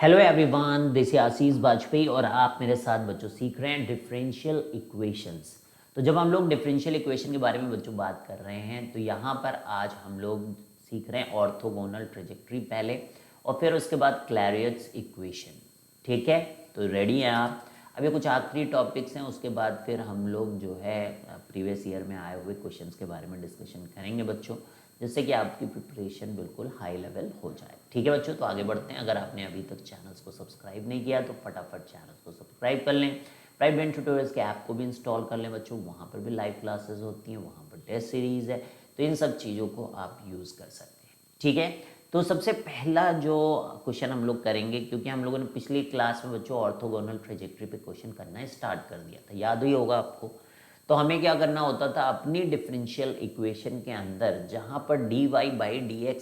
Hello everyone, this is आशीष वाजपेयी और आप मेरे साथ बच्चों सीख रहे हैं डिफरेंशियल इक्वेशंस। तो जब हम लोग डिफरेंशियल इक्वेशन के बारे में बच्चों बात कर रहे हैं तो यहाँ पर आज हम लोग सीख रहे हैं ऑर्थोगोनल ट्रेजेक्टरी पहले और फिर उसके बाद क्लैरियट्स इक्वेशन। ठीक है, तो रेडी हैं आप? अभी कुछ आखिरी टॉपिक्स हैं, उसके बाद फिर हम लोग जो है प्रीवियस ईयर में आए हुए क्वेश्चंस के बारे में डिस्कशन करेंगे बच्चों, जिससे कि आपकी प्रिपरेशन बिल्कुल हाई लेवल हो जाए। ठीक है बच्चों, तो आगे बढ़ते हैं। अगर आपने अभी तक चैनल्स को सब्सक्राइब नहीं किया तो फटाफट चैनल्स को सब्सक्राइब कर लें। प्राइवेट ट्यूटोरियल्स के ऐप को भी इंस्टॉल कर लें बच्चों, वहाँ पर भी लाइव क्लासेस होती हैं, वहाँ पर टेस्ट सीरीज़ है, तो इन सब चीज़ों को आप यूज़ कर सकते हैं। ठीक है, तो सबसे पहला जो क्वेश्चन हम लोग करेंगे, क्योंकि हम लोगों ने पिछली क्लास में बच्चों ऑर्थोगोनल ट्रेजेक्टरी पे क्वेश्चन करना स्टार्ट कर दिया था, याद ही होगा आपको। तो हमें क्या करना होता था, अपनी डिफरेंशियल इक्वेशन के अंदर जहाँ पर dy बाई डी है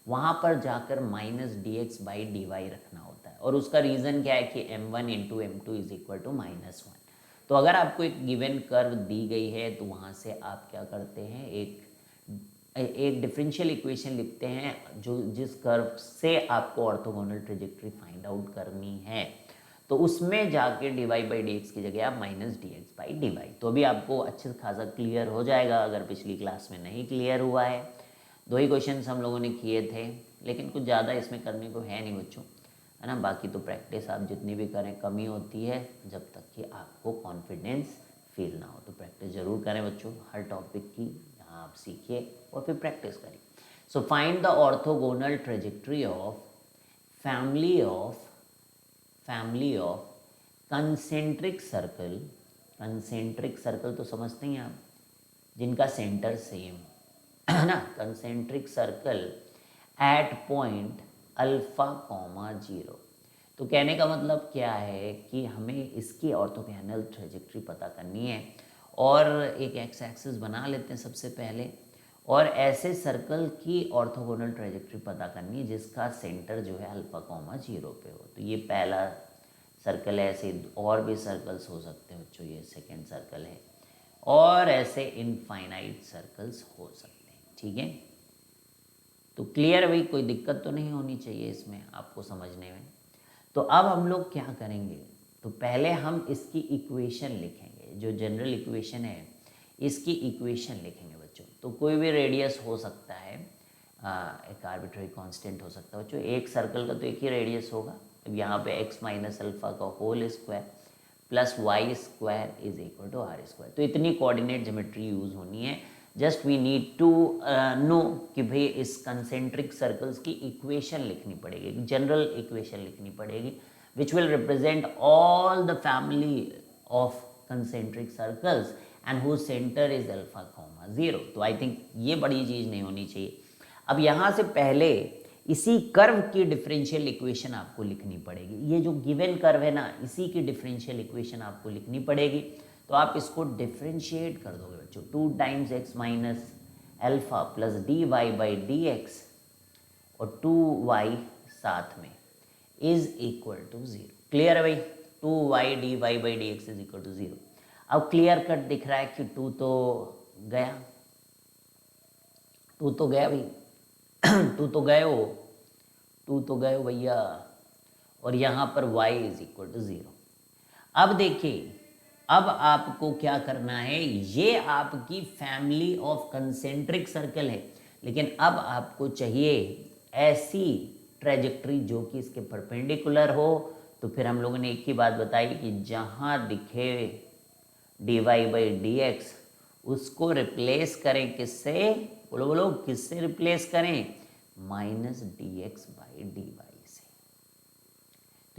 वहाँ पर जाकर minus d x by d y रखना होता है। और उसका रीज़न क्या है कि m1 into m two is equal to -1। तो अगर आपको एक गिवन कर्व दी गई है तो वहाँ से आप क्या करते हैं, एक डिफरेंशियल इक्वेशन लिखते हैं जो जिस कर्व से आपको ऑर्थोगोनल ट्रेजेक्टरी फाइंड आउट करनी है। तो उसमें जाके d y by d x की जगह आप minus d x by d y. तो अभी आपको अच्छे खासा क्लियर हो जाएगा अगर पिछली क्लास में नहीं क्लियर हुआ है। दो ही क्वेश्चंस हम लोगों ने किए थे, लेकिन कुछ ज़्यादा इसमें करने को है नहीं बच्चों, है ना। बाकी तो प्रैक्टिस आप जितनी भी करें कमी होती है जब तक कि आपको कॉन्फिडेंस फील ना हो। तो प्रैक्टिस ज़रूर करें बच्चों हर टॉपिक की, यहाँ आप सीखिए और फिर प्रैक्टिस करिए। सो find the orthogonal trajectory of family of concentric circle. Concentric circle तो समझते हैं आप, जिनका सेंटर सेम है ना। Concentric circle eight point alpha comma 0। तो कहने का मतलब क्या है कि हमें इसकी ऑर्थोगोनल ट्रेजेक्टरी पता करनी है और एक एक्स एक्सिस बना लेते हैं सबसे पहले, और ऐसे सर्कल की ऑर्थोगोनल ट्रेजेक्टरी पता करनी है जिसका सेंटर जो है अल्फा कॉमा 0 पे हो। तो ये पहला सर्कल है, ऐसे और भी सर्कल्स हो सकते हैं बच्चों, ये सेकेंड सर्कल है, और ऐसे इनफाइनाइट सर्कल्स हो सकते हैं। ठीक है, तो क्लियर भाई, कोई दिक्कत तो नहीं होनी चाहिए इसमें आपको समझने में। तो अब हम लोग क्या करेंगे, तो पहले हम इसकी इक्वेशन लिखेंगे, जो जनरल इक्वेशन है इसकी इक्वेशन लिखेंगे बच्चों। तो कोई भी रेडियस हो सकता है, एक आर्बिट्ररी कांस्टेंट हो सकता है बच्चों। एक सर्कल का तो एक ही रेडियस होगा। अब यहाँ पे x माइनस अल्फा का whole square plus y square is equal to r square. तो इतनी कोऑर्डिनेट ज्योमेट्री यूज़ होनी है। Just we need to know कि भाई इस कंसेंट्रिक सर्कल्स की इक्वेशन लिखनी पड़ेगी, जनरल इक्वेशन लिखनी पड़ेगी, which will represent all the family of concentric circles and whose centre is alpha comma 0। तो आई थिंक ये बड़ी चीज़ नहीं होनी चाहिए। अब यहाँ से पहले इसी कर्व की डिफरेंशियल इक्वेशन आपको लिखनी पड़ेगी। ये जो गिवन कर्व है ना, इसी की डिफरेंशियल इक्वेशन आपको लिखनी पड़ेगी। तो आप इसको डिफरेंशिएट कर दोगे बच्चों, 2 times x minus alpha plus d y by d x और 2y साथ में इज इक्वल टू 0। क्लियर है भाई, 2y d y by d x is equal to 0। अब क्लियर कट दिख रहा है कि 2 तो गया, 2 तो गया भाई, 2 तो गए हो, 2 तो गए हो भैया, और यहाँ पर y इज इक्वल टू 0। अब देखिए, अब आपको क्या करना है, ये आपकी फैमिली ऑफ कंसेंट्रिक सर्कल है, लेकिन अब आपको चाहिए ऐसी ट्रेजेक्टरी जो कि इसके परपेंडिकुलर हो। तो फिर हम लोगों ने एक ही बात बताई कि जहाँ दिखे d y by d x उसको रिप्लेस करें किससे, बोलो बोलो किससे रिप्लेस करें, minus d x by d y से।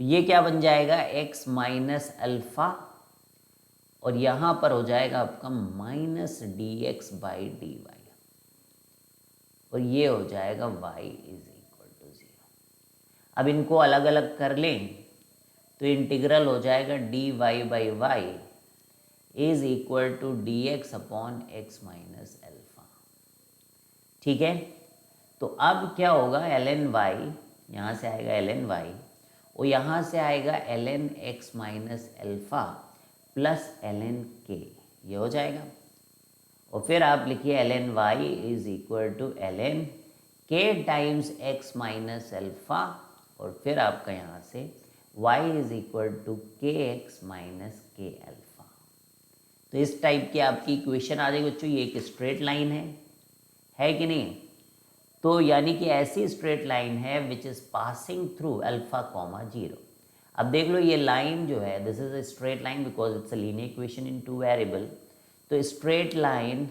तो ये क्या बन जाएगा, x माइनस अल्फा, और यहाँ पर हो जाएगा आपका minus d x by d y, और ये हो जाएगा y इज इक्वल टू 0। अब इनको अलग अलग कर लें तो इंटीग्रल हो जाएगा d y by y is equal to d x upon x minus alpha. ठीक है, तो अब क्या होगा, एल एन वाई यहाँ से आएगा एल एन वाई, और यहाँ से आएगा l n x minus alpha plus l n k, ये हो जाएगा। और फिर आप लिखिए l n y is equal to l n k times x minus alpha और फिर आपका यहाँ से y is equal to k x minus k alpha. तो इस टाइप की आपकी इक्वेशन आ जाएगी बच्चों। ये एक स्ट्रेट लाइन है कि नहीं? तो यानी कि ऐसी स्ट्रेट लाइन है which is passing through alpha comma zero. अब देख लो ये लाइन जो है, this is a straight line because it's a linear equation in two variable. तो स्ट्रेट लाइन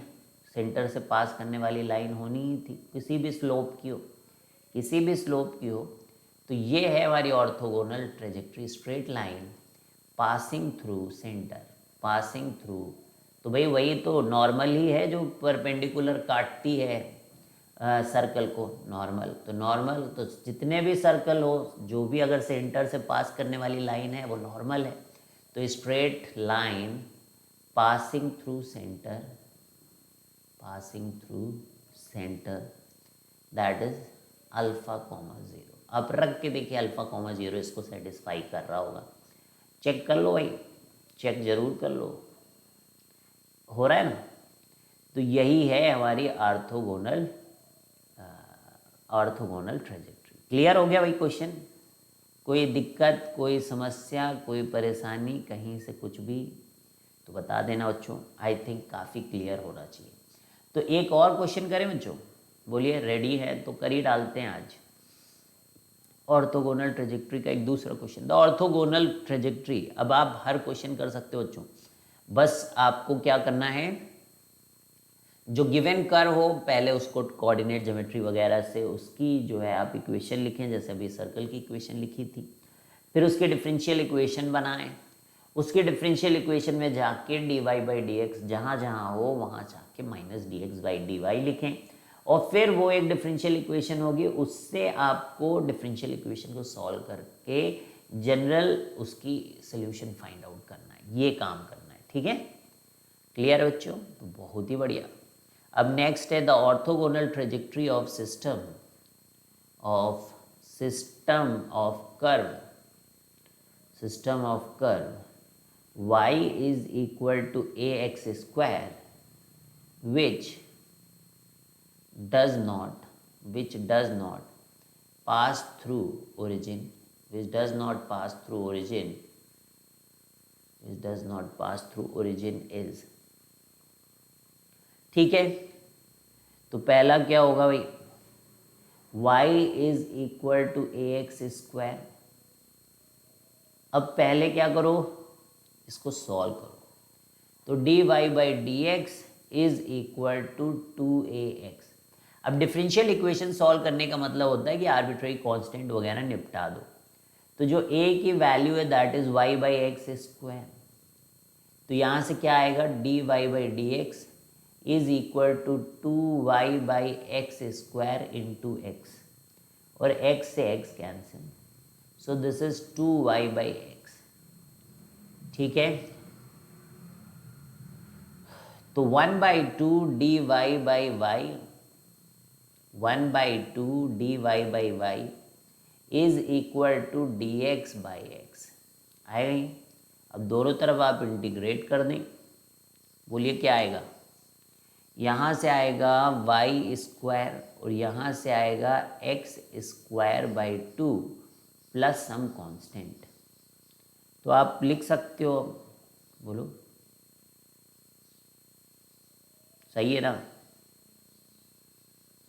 सेंटर से पास करने वाली लाइन होनी ही थी, किसी भी स्लोप की हो, किसी भी स्लोप की हो। तो ये है हमारी orthogonal trajectory, straight line passing through centre, passing through. तो भाई वही तो नॉर्मल ही है जो परपेंडिकुलर काटती है सर्कल को, नॉर्मल। तो नॉर्मल तो जितने भी सर्कल हो, जो भी अगर सेंटर से पास करने वाली लाइन है वो नॉर्मल है। तो straight line passing through centre, passing through centre, that is alpha comma zero. अब रख के देखिए अल्फा कॉमा ज़ीरो इसको सेटिस्फाई कर रहा होगा। चेक कर लो भाई, चेक जरूर कर लो, हो रहा है ना? तो यही है हमारी ऑर्थोगोनल ऑर्थोगोनल ट्रेजेक्ट्री। क्लियर हो गया भाई क्वेश्चन? कोई दिक्कत, कोई समस्या, कोई परेशानी कहीं से कुछ भी तो बता देना बच्चों। आई थिंक काफ़ी क्लियर होना चाहिए। तो एक और क्वेश्चन करें बच्चों? बोलिए, रेडी है तो कर ही डालते हैं आज। ऑर्थोगोनल ट्रेजेक्ट्री का एक दूसरा क्वेश्चन, द ऑर्थोगोनल ट्रेजेक्ट्री। अब आप हर क्वेश्चन कर सकते हो बच्चों, बस आपको क्या करना है, जो गिवन कर हो पहले उसको कोऑर्डिनेट ज्योमेट्री वगैरह से उसकी जो है आप इक्वेशन लिखें, जैसे अभी सर्कल की इक्वेशन लिखी थी। फिर उसके डिफरेंशियल इक्वेशन बनाएं, उसके डिफरेंशियल इक्वेशन में जाके d y by d x जहाँ जहाँ हो वहाँ जाके minus d x by d y लिखें। और फिर वो एक डिफरेंशियल इक्वेशन होगी, उससे आपको डिफरेंशियल इक्वेशन को सॉल्व करके जनरल उसकी सोल्यूशन फाइंड आउट करना है, ये काम करना है। ठीक है, क्लियर है बच्चों? तो बहुत ही बढ़िया। अब नेक्स्ट है the orthogonal trajectory of system of curve, system of curve y is equal to ax square which does not pass through origin, which does not pass through origin is। ठीक है, तो पहला क्या होगा भाई, y is equal to a x square. अब पहले क्या करो, इसको सॉल्व करो। तो d y by d x is equal to 2ax। अब डिफरेंशियल इक्वेशन सॉल्व करने का मतलब होता है कि आर्बिट्रेरी कांस्टेंट वगैरह निपटा दो। तो जो a की वैल्यू है that is y by x square. तो यहाँ से क्या आएगा, d y by d x is equal to 2y by x square into x, और x से x cancel, so this is 2y by x. ठीक है, तो 1/2 d y by y, 1/2 d y by y is equal to d x by x आएगा ही। अब दोनों तरफ आप इंटीग्रेट कर दें, बोलिए क्या आएगा, यहाँ से आएगा वाई स्क्वायर और यहाँ से आएगा x square by 2 plus some constant. तो आप लिख सकते हो, बोलो सही है ना?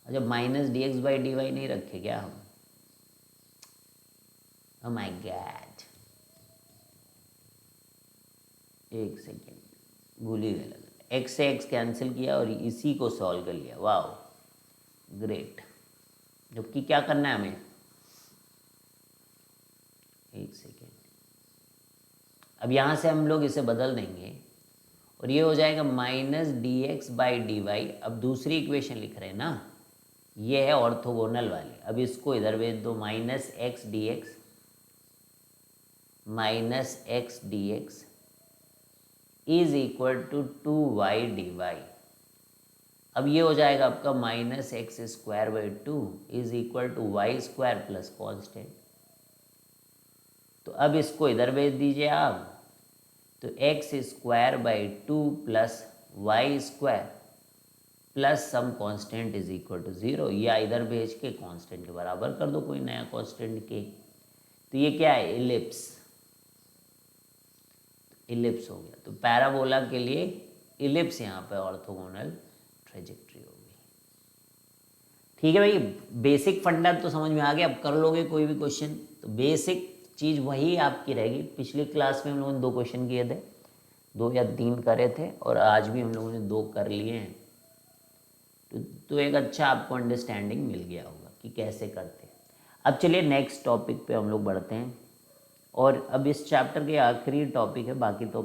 अच्छा, minus d x by d y नहीं रखे क्या हम? ओह माय गॉड, एक सेकेंड, भूल ही गए। एक्स से एक्स कैंसिल किया और इसी को सॉल्व कर लिया, वाह ग्रेट। जबकि क्या करना है हमें, एक सेकेंड, अब यहाँ से हम लोग इसे बदल देंगे और ये हो जाएगा minus d x by d y. अब दूसरी इक्वेशन लिख रहे हैं ना, ये है ऑर्थोगोनल वाली। अब इसको इधर भेज दो, minus x d x, minus x d x is equal to 2y d y. अब ये हो जाएगा आपका minus x square by 2 is equal to y square plus constant. तो अब इसको इधर भेज दीजिए आप, तो x square by 2 plus y square plus some constant is equal to 0, या इधर भेज के कांस्टेंट के बराबर कर दो कोई नया कांस्टेंट के। तो ये क्या है, इलिप्स, इलिप्स हो गया। तो पैराबोला के लिए इलिप्स यहाँ पे ऑर्थोगोनल ट्रेजेक्ट्री होगी। ठीक है भाई, बेसिक फंडा तो समझ में आ गया। अब कर लोगे कोई भी क्वेश्चन तो बेसिक चीज़ वही आपकी रहेगी। पिछली क्लास में हम लोगों ने 2 क्वेश्चन किए थे, 2 या 3 करे थे, और आज भी हम लोगों ने 2 कर लिए हैं। तो एक अच्छा आपको अंडरस्टैंडिंग मिल गया होगा कि कैसे करते हैं। अब चलिए नेक्स्ट टॉपिक पे हम लोग बढ़ते हैं, और अब इस चैप्टर के आखिरी टॉपिक है, बाकी तो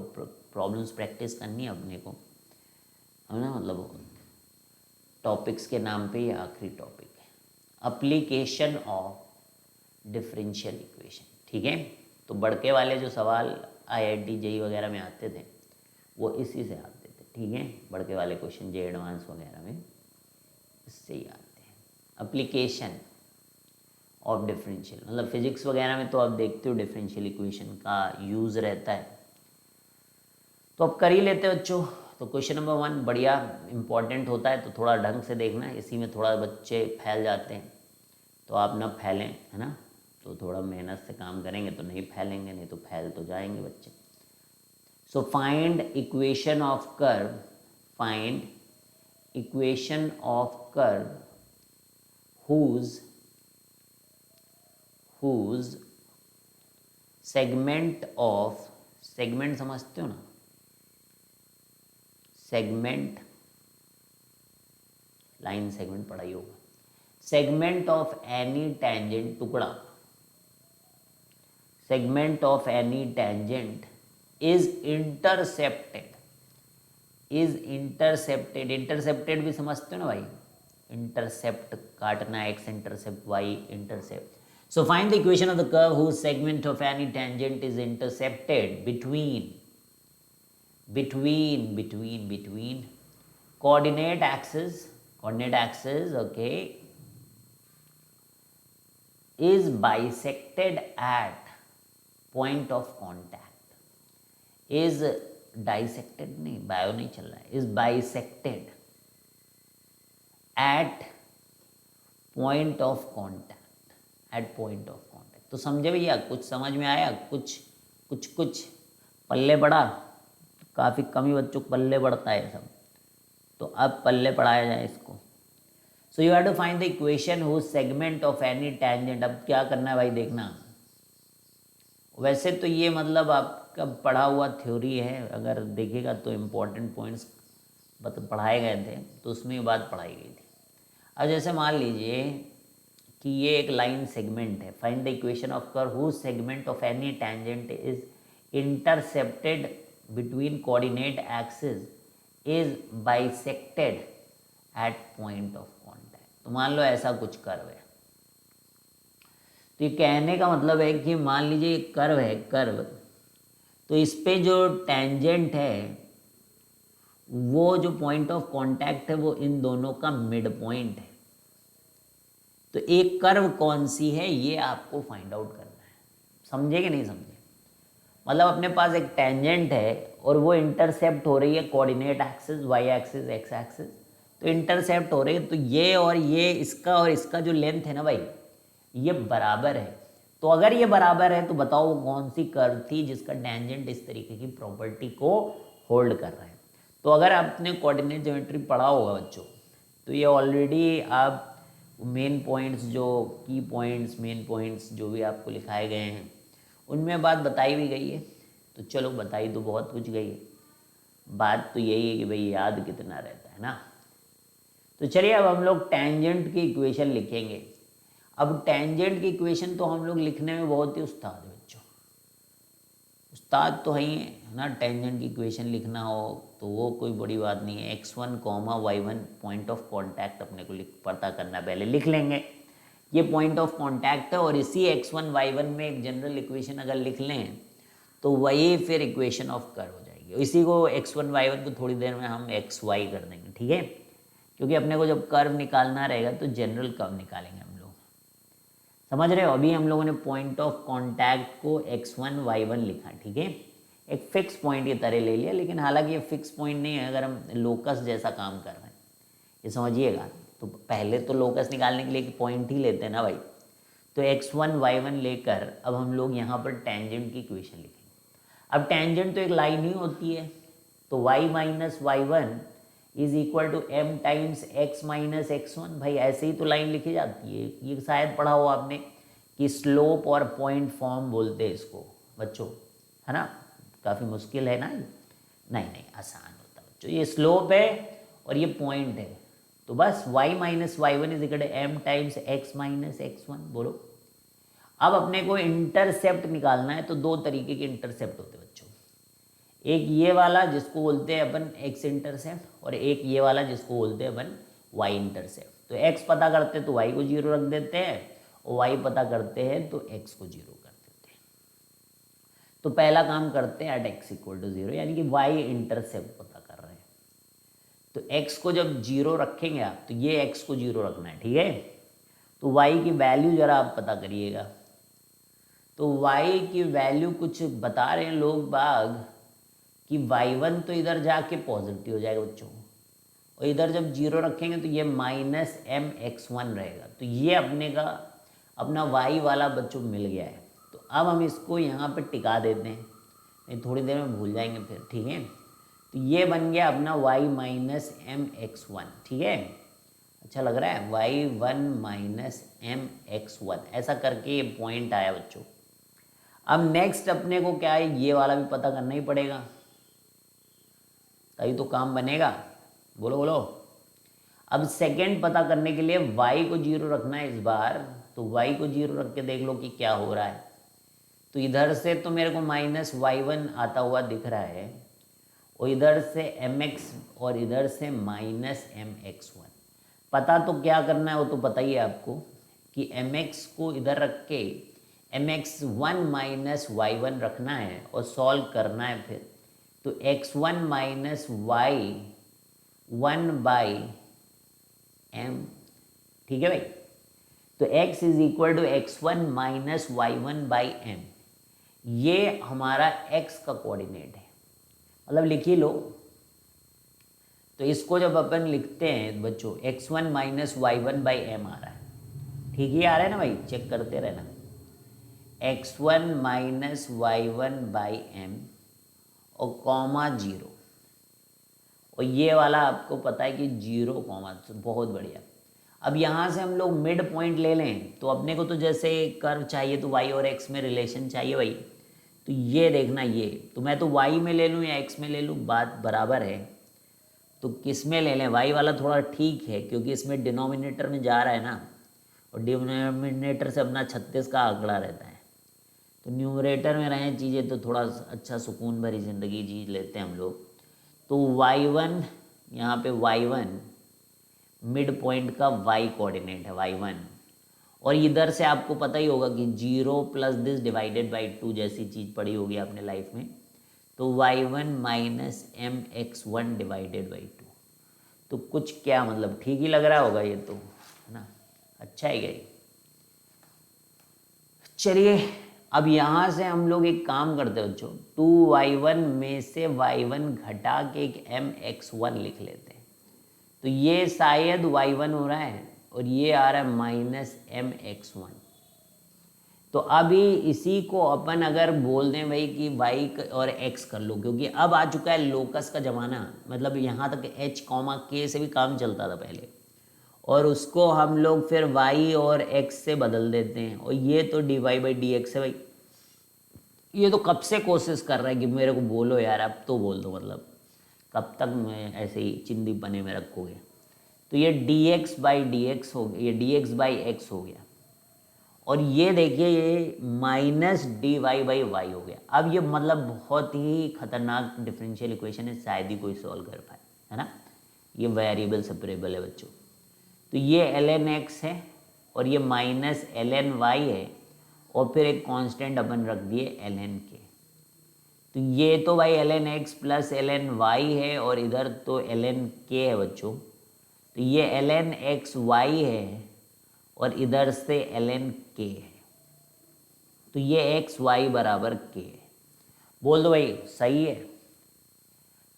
प्रॉब्लम्स प्रैक्टिस करनी है अपने को, है ना, मतलब टॉपिक्स के नाम पे ये आखिरी टॉपिक है, एप्लीकेशन ऑफ डिफरेंशियल इक्वेशन। ठीक है, तो बढ़के वाले जो सवाल IIT JEE वगैरह में आते थे वो इसी से आते थे। ठीक है, बढ़के वाले क्वेश्चन जे एडवांस वगैरह में इससे ही आते हैं। एप्लीकेशन ऑफ डिफरेंशियल, मतलब फिजिक्स वगैरह में तो आप देखते हो डिफरेंशियल इक्वेशन का यूज़ रहता है। तो अब कर ही लेते हैं बच्चों। तो क्वेश्चन नंबर 1 बढ़िया इंपॉर्टेंट होता है, तो थोड़ा ढंग से देखना है, इसी में थोड़ा बच्चे फैल जाते हैं, तो आप ना फैलें, है ना, तो थोड़ा मेहनत से काम करेंगे तो नहीं फैलेंगे, नहीं तो फैल तो जाएंगे बच्चे। So find equation of curve, find equation of curve whose segment of, segment समझते हो ना, सेगमेंट, लाइन सेगमेंट पढ़ा ही होगा। सेगमेंट ऑफ एनी टेंजेंट, टुकड़ा, segment of any tangent is intercepted, is intercepted, intercepted भी समझते हो ना भाई, इंटरसेप्ट काटना, x intercept, y intercept. So find the equation of the curve whose segment of any tangent is intercepted between coordinate axis, okay, is bisected at point of contact, is dissected नहीं, bio नहीं चल रहा है, is bisected at point of contact, at point of contact. तो समझे भैया, कुछ समझ में आया, कुछ पल्ले पड़ा, काफ़ी कम ही बच्चों को पल्ले पड़ता है सब, तो अब पल्ले पढ़ाया जाए इसको। So you have to find the equation whose segment of any tangent. अब क्या करना है भाई, देखना, वैसे तो ये मतलब आपका पढ़ा हुआ थ्योरी है, अगर देखेगा तो इम्पोर्टेंट पॉइंट्स पढ़ाए गए थे, तो उसमें ये बात पढ़ाई गई थी। अब जैसे मान लीजिए कि ये एक लाइन सेगमेंट है, find the equation of curve whose segment of any tangent is intercepted between coordinate axis is bisected at point of contact. तो मान लो ऐसा कुछ कर्व है, तो ये कहने का मतलब है कि मान लीजिए कर्व है, कर्व, तो इस पे जो टेंजेंट है, वो जो पॉइंट ऑफ कांटेक्ट है वो इन दोनों का मिड पॉइंट है। तो एक कर्व कौन सी है ये आपको फाइंड आउट करना है, समझे कि नहीं समझे। मतलब अपने पास एक टेंजेंट है और वो इंटरसेप्ट हो रही है coordinate axis, y axis, x axis, तो इंटरसेप्ट हो रही है, तो ये और ये, इसका और इसका जो लेंथ है ना भाई, ये बराबर है। तो अगर ये बराबर है तो बताओ वो कौन सी कर्व थी जिसका टेंजेंट इस तरीके की प्रॉपर्टी को होल्ड कर रहा है। तो अगर आपने कोऑर्डिनेट ज्योमेट्री पढ़ा होगा बच्चों, तो ये ऑलरेडी आप मेन पॉइंट्स, जो की पॉइंट्स, मेन पॉइंट्स जो भी आपको लिखाए गए हैं उनमें बात बताई भी गई है। तो चलो बताई तो बहुत कुछ गई है, बात तो यही है कि भाई याद कितना रहता है ना। तो चलिए अब हम लोग टेंजेंट की इक्वेशन लिखेंगे। अब टेंजेंट की इक्वेशन तो हम लोग लिखने में बहुत ही उस्ताद है बच्चों, उस्ताद तो ही है ना। टेंजेंट की इक्वेशन लिखना हो तो वो कोई बड़ी बात नहीं है। x1, y1 point of contact अपने को पता करना, पहले लिख लेंगे ये पॉइंट ऑफ कांटेक्ट है, और इसी x1, y1 में एक जनरल इक्वेशन अगर लिख लें तो वही फिर इक्वेशन ऑफ कर्व हो जाएगी। इसी को x1, y1 को थोड़ी देर में हम xy कर देंगे, ठीक है, क्योंकि अपने को जब कर्व निकालना रहेगा तो जनरल कर्व निकालेंगे हम लोग, समझ रहे हो। अभी हम लोगों ने पॉइंट ऑफ कांटेक्ट को x1, y1 लिखा, ठीक है, एक फिक्स पॉइंट की तरह ले लिया, लेकिन हालांकि ये फिक्स पॉइंट नहीं है, अगर हम लोकस जैसा काम कर रहे हैं, ये समझिएगा। तो पहले तो लोकस निकालने के लिए एक पॉइंट ही लेते हैं ना भाई, तो x1 y1 लेकर अब हम लोग यहाँ पर टेंजेंट की इक्वेशन लिखेंगे। अब टेंजेंट तो एक लाइन ही होती है, तो y minus y one is equal to m times x minus x1। भाई ऐसे ही तो लाइन लिखी जाती है, ये शायद पढ़ा हो आपने कि स्लोप और पॉइंट फॉर्म बोलते हैं इसको बच्चों, है ना। काफ़ी मुश्किल है ना ये, नहीं आसान होता बच्चों। ये स्लोप है और ये पॉइंट है, तो बस y minus y one is equal to m times x minus x1। बोलो अब अपने को इंटरसेप्ट निकालना है, तो दो तरीके के इंटरसेप्ट होते हैं बच्चों। एक ये वाला जिसको बोलते हैं अपन x इंटरसेप्ट, और एक ये वाला जिसको बोलते हैं अपन y इंटरसेप्ट। तो x पता करते हैं तो y को जीरो रख देते हैं, और y पता करते हैं तो x को जीरो कर देते हैं। तो पहला काम करते हैं at x equal to zero, यानी कि y इंटरसेप्ट पता कर रहे हैं। तो x को जब जीरो रखेंगे आप, तो ये x को जीरो रखना है, ठीक है। तो y की वैल्यू जरा आप पता करिएगा। तो y की वैल्यू कुछ बता रहे हैं लोग बाग कि y1 तो इधर जाके पॉजिटिव हो जाएगा बच्चों, और इधर जब जीरो रखेंगे तो ये माइनस एम एक्स वन रहेगा। तो ये अपने का अपना y वाला बच्चों मिल गया है। तो अब हम इसको यहाँ पे टिका देते हैं, नहीं थोड़ी देर में भूल जाएंगे फिर, ठीक है। तो ये बन गया अपना y minus m x one, ठीक है। अच्छा लग रहा है, y1 minus m x one, ऐसा करके ये पॉइंट आया बच्चों। अब नेक्स्ट अपने को क्या है, ये वाला भी पता करना ही पड़ेगा, तभी तो काम बनेगा। बोलो बोलो। अब सेकंड पता करने के लिए y को जीरो रखना है इस बार, तो y को जीरो रख के देख लो कि क्या हो रहा है। तो इधर से तो मेरे को माइनस वाई वन आता हुआ दिख रहा है, और इधर से एम एक्स और इधर से माइनस एम एक्स वन। पता तो क्या करना है वो तो पता ही है आपको, कि एम एक्स को इधर रख के m x one minus y one रखना है और सॉल्व करना है फिर। तो x one minus y one by m, ठीक है भाई। तो x is equal to x one minus y one by m, ये हमारा x का कोऑर्डिनेट है, मतलब लिखी लो। तो इसको जब अपन लिखते हैं बच्चों, x one minus y one by M आ रहा है, ठीक ही आ रहा है ना भाई, चेक करते रहना। X one minus y one by m और कॉमा जीरो, और ये वाला आपको पता है कि जीरो कॉमा, बहुत बढ़िया। अब यहाँ से हम लोग मिड पॉइंट ले लें, तो अपने को तो जैसे कर्व चाहिए तो y और x में रिलेशन चाहिए भाई। तो ये देखना, ये तो मैं तो y में ले लूँ या x में ले लूँ, बात बराबर है। तो किस में ले लें, y वाला थोड़ा ठीक है क्योंकि इसमें डिनोमिनेटर में जा रहा है ना, और डिनोमिनेटर से अपना 36 का आंकड़ा रहता है। तो न्यूमरेटर में रहें चीज़ें तो थोड़ा अच्छा सुकून भरी ज़िंदगी जी लेते हैं हम लोग। तो y1 यहाँ पे y1 मिड पॉइंट का y कोऑर्डिनेट है y1, और इधर से आपको पता ही होगा कि 0 प्लस दिस डिवाइडेड बाई 2 जैसी चीज़ पढ़ी होगी आपने लाइफ में। तो y1 minus m x one divided by 2, तो कुछ क्या मतलब ठीक ही लग रहा होगा ये तो, है ना। अच्छा है ये। चलिए अब यहाँ से हम लोग एक काम करते हैं बच्चों, 2y1 में से y1 घटा के एक mx1 लिख लेते हैं। तो ये शायद y1 हो रहा है और ये आ रहा है माइनस mx1। तो अभी इसी को अपन अगर बोल दें भाई कि y और x कर लो, क्योंकि अब आ चुका है लोकस का ज़माना, मतलब यहाँ तक h कॉमा k से भी काम चलता था पहले, और उसको हम लोग फिर y और x से बदल देते हैं। और ये तो dy बाई डी एक्स है भाई। ये तो कब से कोशिश कर रहा है कि मेरे को बोलो यार, अब तो बोल दो, मतलब कब तक मैं ऐसे ही चिंदी बने में रखोगे। तो ये dx बाई डी एक्स हो गया, ये dx बाई एक्स हो गया, और ये देखिए ये माइनस dy बाई वाई हो गया। अब ये मतलब बहुत ही खतरनाक डिफरेंशियल इक्वेशन है, शायद ही कोई सॉल्व कर पाए, है ना। ये वेरिएबल सेपरेबल है बच्चों। तो ये ln x है और ये माइनस ln y है, और फिर एक कांस्टेंट अपन रख दिए ln k। तो ये तो भाई ln x plus ln y है, और इधर तो ln k है बच्चों। तो ये ln x y है और इधर से ln k है। तो ये x y बराबर k है। बोल दो भाई सही है।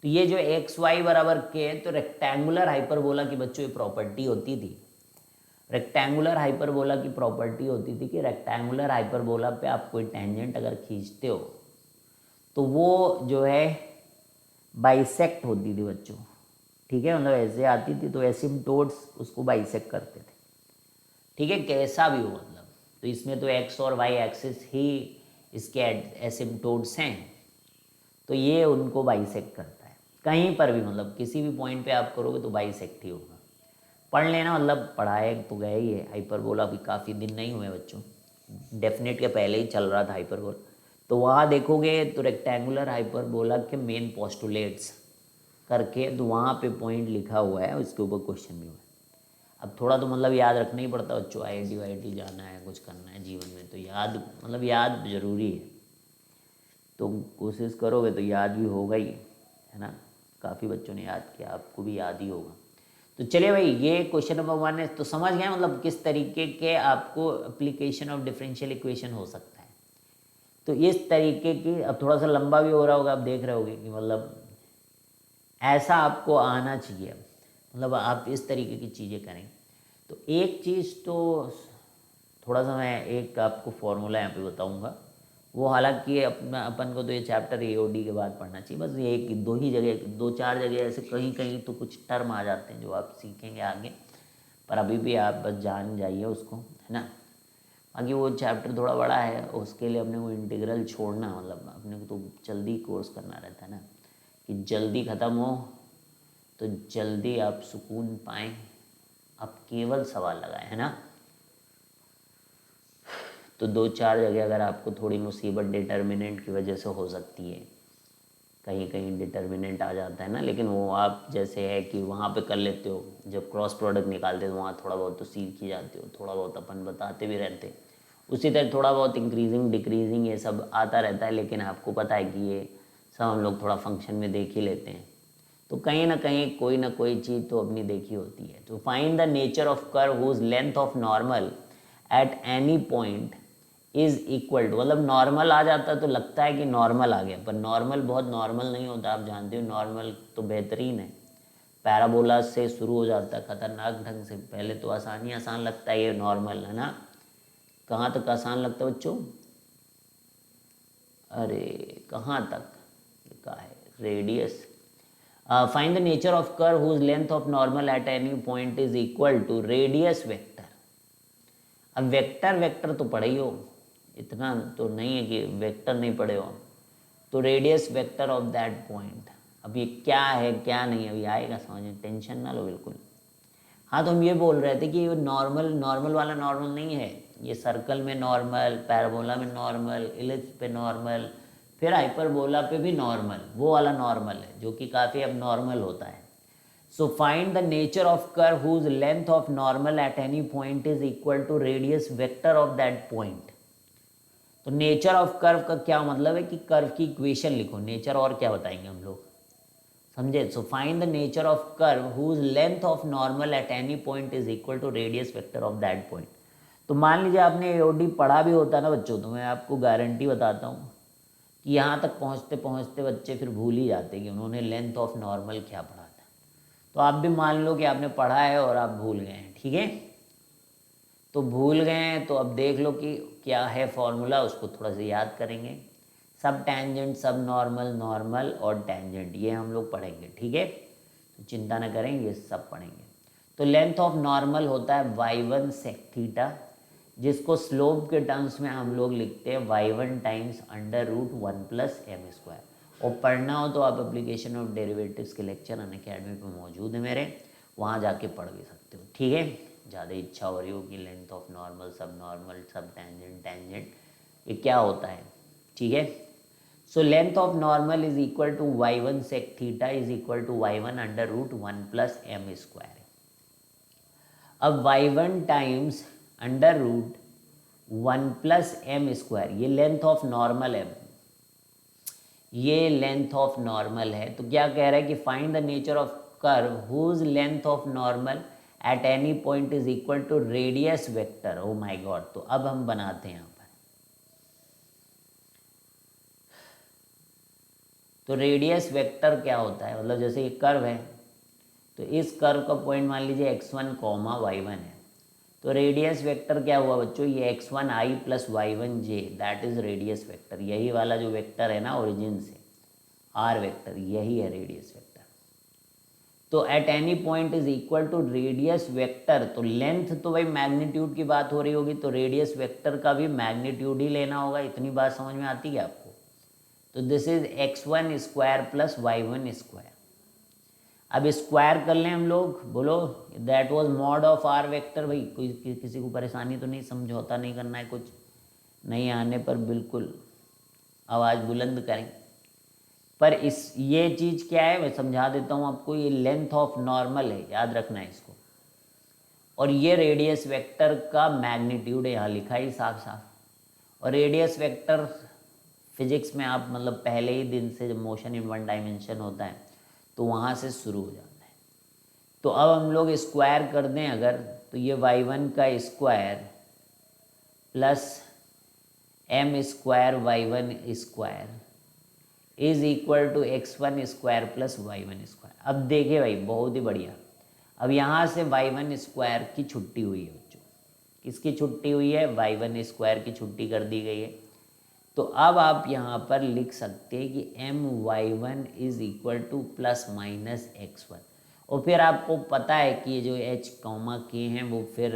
तो ये जो x y बराबर k है, तो रेक्टेंगुलर हाइपरबोला की बच्चों ये प्रॉपर्टी होती थी। रेक्टेंगुलर हाइपरबोला की प्रॉपर्टी होती थी कि रेक्टेंगुलर हाइपरबोला पे आप कोई टेंजेंट अगर खींचते हो तो वो जो है बाइसेक्ट होती थी बच्चों, ठीक है, मतलब ऐसे आती थी तो एसिम्टोट्स उसको बाइसेक्ट करते थे, ठीक है, कैसा भी हो मतलब। तो इसमें तो एक्स और वाई एक्सिस ही इसके एसिम्टोट्स हैं, तो ये उनको बाइसेक्ट करता है कहीं पर भी, मतलब किसी भी पॉइंट पे आप करोगे तो बाइसेक्ट ही होगा। पढ़ लेना, मतलब पढ़ाए तो गए ही है। हाइपरबोला भी काफ़ी दिन नहीं हुए बच्चों, डेफिनेट के पहले ही चल रहा था हाइपरबोला। तो वहाँ देखोगे तो रेक्टेंगुलर हाइपरबोला के मेन पोस्टुलेट्स करके तो वहाँ पे पॉइंट लिखा हुआ है, उसके ऊपर क्वेश्चन भी हुआ है। अब थोड़ा तो मतलब याद रखना ही पड़ता है बच्चों, IIT वाईआईटी जाना है, कुछ करना है जीवन में, तो याद मतलब याद ज़रूरी है। तो कोशिश करोगे तो याद भी होगा ही, है ना। काफ़ी बच्चों ने याद किया, आपको भी याद ही होगा। तो चलिए भाई, ये क्वेश्चन नंबर 1 है, तो समझ गए मतलब किस तरीके के आपको एप्लीकेशन ऑफ डिफरेंशियल इक्वेशन हो सकता है। तो इस तरीके की, अब थोड़ा सा लंबा भी हो रहा होगा, आप देख रहे होगे कि मतलब ऐसा आपको आना चाहिए, मतलब आप इस तरीके की चीज़ें करें। तो एक चीज़ तो थोड़ा सा मैं एक आपको फॉर्मूला यहाँ पे बताऊँगा, वो हालांकि अपना अपन को तो ये चैप्टर AOD के बाद पढ़ना चाहिए, बस ये एक दो ही जगह, 2-4 जगह ऐसे कहीं कहीं तो कुछ टर्म आ जाते हैं जो आप सीखेंगे आगे, पर अभी भी आप बस जान जाइए उसको, है ना। बाकी वो चैप्टर थोड़ा बड़ा है, उसके लिए अपने को इंटीग्रल छोड़ना, मतलब अपने को तो जल्दी कोर्स करना रहता है ना, कि जल्दी ख़त्म हो तो जल्दी आप सुकून पाएँ, आप केवल सवाल लगाएं, है ना। तो 2-4 जगह अगर आपको थोड़ी मुसीबत डिटर्मिनेंट की वजह से हो सकती है, कहीं कहीं डिटर्मिनेंट आ जाता है ना, लेकिन वो आप जैसे है कि वहाँ पे कर लेते हो, जब क्रॉस प्रोडक्ट निकालते हो वहाँ थोड़ा बहुत तो सीख ही जाते हो, थोड़ा बहुत अपन बताते भी रहते हैं। उसी तरह थोड़ा बहुत इंक्रीजिंग डिक्रीजिंग ये सब आता रहता है, लेकिन आपको पता है कि ये सब हम लोग थोड़ा फंक्शन में देख ही लेते हैं, तो कहीं ना कोई चीज़ तो अपनी देखी होती है। तो find the nature of curve whose length of normal at any point is equal to, मतलब नॉर्मल आ जाता तो लगता है कि नॉर्मल आ गया, पर नॉर्मल बहुत नॉर्मल नहीं होता, आप जानते हो। नॉर्मल तो बेहतरीन है, पैराबोला से शुरू हो जाता है खतरनाक ढंग से। पहले तो आसान लगता है ये नॉर्मल, है ना। कहाँ तक आसान लगता है बच्चों? अरे कहाँ तक लिखा है? Radius. Find the nature of curve whose length of normal at any point is equal to radius vector. अब वेक्टर तो पढ़े ही हो, इतना तो नहीं है कि वेक्टर नहीं पढ़े हो, तो radius vector of that point. अब ये क्या है क्या नहीं, अभी आएगा समझ में, टेंशन ना लो बिल्कुल। हाँ, तो हम ये बोल रहे थे कि ये नॉर्मल वाला नॉर्मल नहीं है, ये सर्कल में नॉर्मल, पैराबोला में नॉर्मल, इलिप्स पे नॉर्मल, फिर हाइपरबोला पे भी नॉर्मल, वो वाला नॉर्मल है जो कि काफ़ी अब नॉर्मल होता है। So find the nature of curve whose length of normal at any point is equal to radius vector of that point। तो नेचर ऑफ कर्व का क्या मतलब है कि कर्व की इक्वेशन लिखो, नेचर और क्या बताएंगे हम लोग, समझे। So find the nature of curve whose length of normal at any point is equal to radius vector of that point. तो मान लीजिए आपने AOD पढ़ा भी होता ना बच्चों, तो मैं आपको गारंटी बताता हूँ कि यहाँ तक पहुँचते पहुँचते बच्चे फिर भूल ही जाते कि उन्होंने लेंथ ऑफ नॉर्मल क्या पढ़ा था। तो आप भी मान लो कि आपने पढ़ा है और आप भूल गए हैं, ठीक है। तो भूल गए हैं तो अब देख लो कि क्या है फॉर्मूला, उसको थोड़ा सा याद करेंगे। सब टेंजेंट, सब नॉर्मल, नॉर्मल और टेंजेंट, ये हम लोग पढ़ेंगे, ठीक है। तो चिंता न करें, ये सब पढ़ेंगे। तो लेंथ ऑफ नॉर्मल होता है y1 सेक थीटा, जिसको स्लोप के टर्म्स में हम लोग लिखते हैं y1 टाइम्स √1 + m²। और पढ़ना हो तो आप एप्लीकेशन ऑफ डेरिवेटिव्स के लेक्चर अनअकैडमी पे मौजूद है मेरे, वहाँ जाके पढ़ भी सकते हो, ठीक है। ज़्यादा इच्छा हो रही हो कि length of normal, subtangent ये क्या होता है, ठीक है। So length of normal is equal to y1 sec theta is equal to y1 √1 + m²। अब y1 टाइम्स √1 + m², ये लेंथ ऑफ नॉर्मल है, ये लेंथ ऑफ नॉर्मल है। तो क्या कह रहा है कि find the nature of curve whose length of normal at any point is equal to radius vector. Oh my God, तो अब हम बनाते हैं यहाँ पर। तो रेडियस वेक्टर क्या होता है, मतलब जैसे ये कर्व है, तो इस कर्व का पॉइंट मान लीजिए x1, y1 है, तो रेडियस वेक्टर क्या हुआ बच्चों, ये x1i plus y1j that is radius vector. यही वाला जो वेक्टर है ना ओरिजिन से r वेक्टर, यही है रेडियस वेक्टर। तो at any point is equal to radius vector, तो लेंथ तो भाई मैग्नीट्यूड की बात हो रही होगी, तो रेडियस वेक्टर का भी मैग्नीट्यूड ही लेना होगा। इतनी बात समझ में आती है आपको? तो this is x1 square plus y1 square. अब स्क्वायर कर लें हम लोग, बोलो that was mod of r vector. भाई कोई किसी को परेशानी तो नहीं, समझौता नहीं करना है, कुछ नहीं आने पर बिल्कुल आवाज़ बुलंद करें। पर इस ये चीज़ क्या है मैं समझा देता हूँ आपको, ये लेंथ ऑफ नॉर्मल है, याद रखना है इसको। और ये रेडियस वेक्टर का मैग्नीट्यूड है, यहाँ लिखा ही साफ साफ। और रेडियस वेक्टर फिजिक्स में आप मतलब पहले ही दिन से जब मोशन इन वन डायमेंशन होता है तो वहाँ से शुरू हो जाता है। तो अब हम लोग स्क्वायर कर दें अगर, तो ये y1 का square plus m square y1 square is equal to x1 square plus y1 square. अब देखिए भाई बहुत ही बढ़िया, अब यहाँ से y1 स्क्वायर की छुट्टी हुई है बच्चों। किसकी छुट्टी हुई है? y1 स्क्वायर की छुट्टी कर दी गई है। तो अब आप यहाँ पर लिख सकते हैं कि my1 is equal to plus minus x1। और फिर आपको पता है कि ये जो h कॉमा के हैं वो फिर